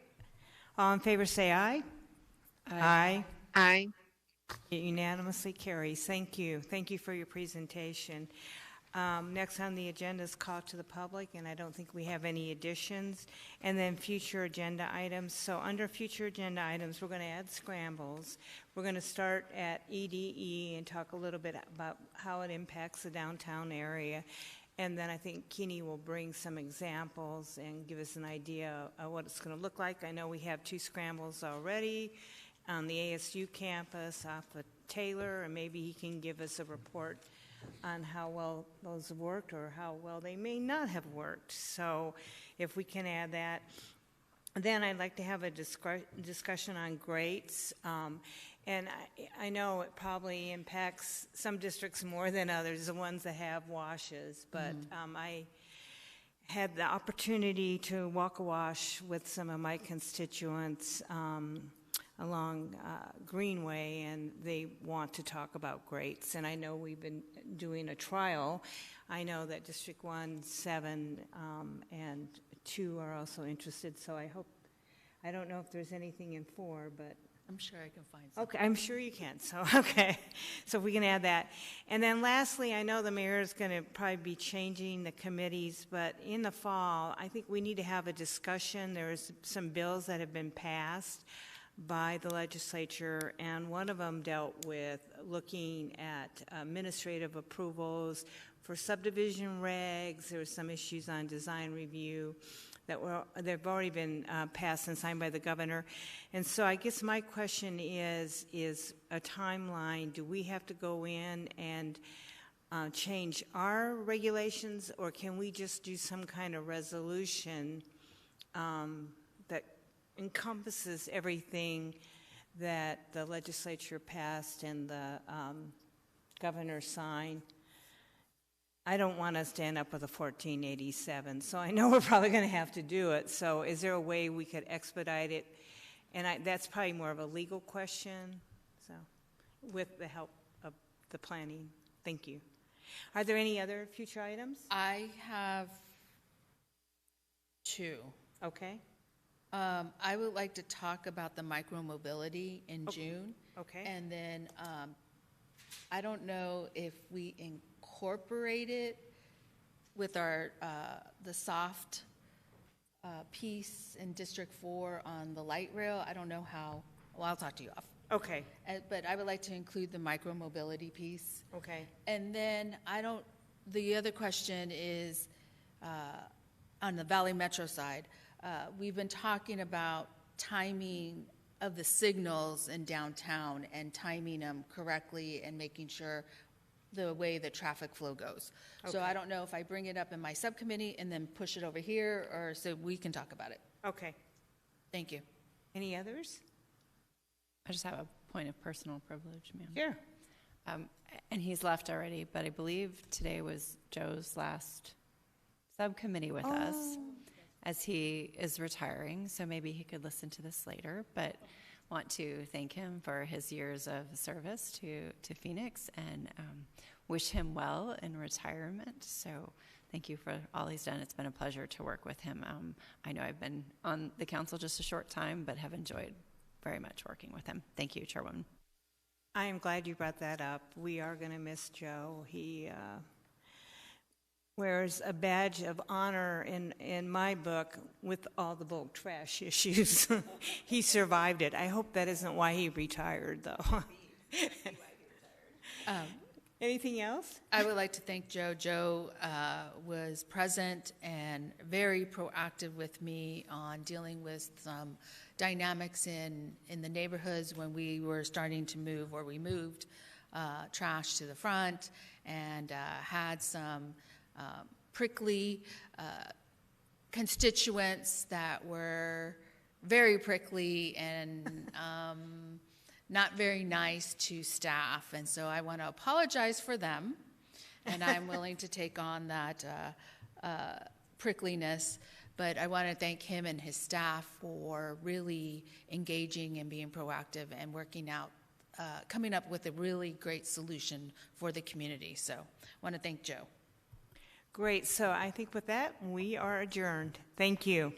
All in favor say aye. Aye. Aye. It unanimously carries. Thank you. Thank you for your presentation. Next on the agenda is call to the public, and I don't think we have any additions. And then future agenda items. So under future agenda items, we're going to add scrambles. We're going to start at EDE and talk a little bit about how it impacts the downtown area. And then I think Keeney will bring some examples and give us an idea of what it's going to look like. I know we have 2 scrambles already on the ASU campus off of Taylor, and maybe he can give us a report on how well those have worked or how well they may not have worked. So if we can add that. Then I'd like to have a discussion on grates. And I know it probably impacts some districts more than others, the ones that have washes, but I had the opportunity to walk a wash with some of my constituents along Greenway, and they want to talk about grates. And I know we've been doing a trial. I know that District 1, 7, and 2 are also interested, so I don't know if there's anything in 4, but I'm sure I can find something. okay, I'm sure you can. So, okay. So we can add that. And then lastly, I know the mayor is going to probably be changing the committees, but in the fall, I think we need to have a discussion. There's some bills that have been passed by the legislature, and one of them dealt with looking at administrative approvals for subdivision regs. There were some issues on design review they've already been passed and signed by the governor. And so I guess my question is a timeline. Do we have to go in and change our regulations, or can we just do some kind of resolution that encompasses everything that the legislature passed and the governor signed? I don't want us to end up with a 1487, so I know we're probably going to have to do it. So is there a way we could expedite it? And that's probably more of a legal question, so with the help of the planning. Thank you. Are there any other future items? I have 2. Okay. I would like to talk about the micromobility in June. Okay. And then I don't know if we incorporate it with our the soft piece in District 4 on the light rail. I don't know how. Well, I'll talk to you off. Okay. But I would like to include the micromobility piece. Okay. And then the other question is on the Valley Metro side. We've been talking about timing of the signals in downtown and timing them correctly and making sure the way the traffic flow goes. So Okay. I don't know if I bring it up in my subcommittee and then push it over here, or so we can talk about it. Okay. Thank you. Any others? I just have a point of personal privilege, ma'am. Sure. And he's left already, but I believe today was Joe's last subcommittee with us, as he is retiring, so maybe he could listen to this later, but want to thank him for his years of service to Phoenix and wish him well in retirement. So thank you for all he's done. It's been a pleasure to work with him. I know I've been on the council just a short time, but have enjoyed very much working with him. Thank you, Chairwoman. I am glad you brought that up. We are going to miss Joe. He wears a badge of honor in my book with all the bulk trash issues. He survived it. I hope that isn't why he retired, though. Anything else? I would like to thank Joe. Joe was present and very proactive with me on dealing with some dynamics in the neighborhoods when we were starting to move, or we moved trash to the front, and had some prickly constituents that were very prickly and not very nice to staff. And so I want to apologize for them, and I'm willing to take on that prickliness. But I want to thank him and his staff for really engaging and being proactive and working out, coming up with a really great solution for the community. So I want to thank Joe. Great. So I think with that, we are adjourned. Thank you.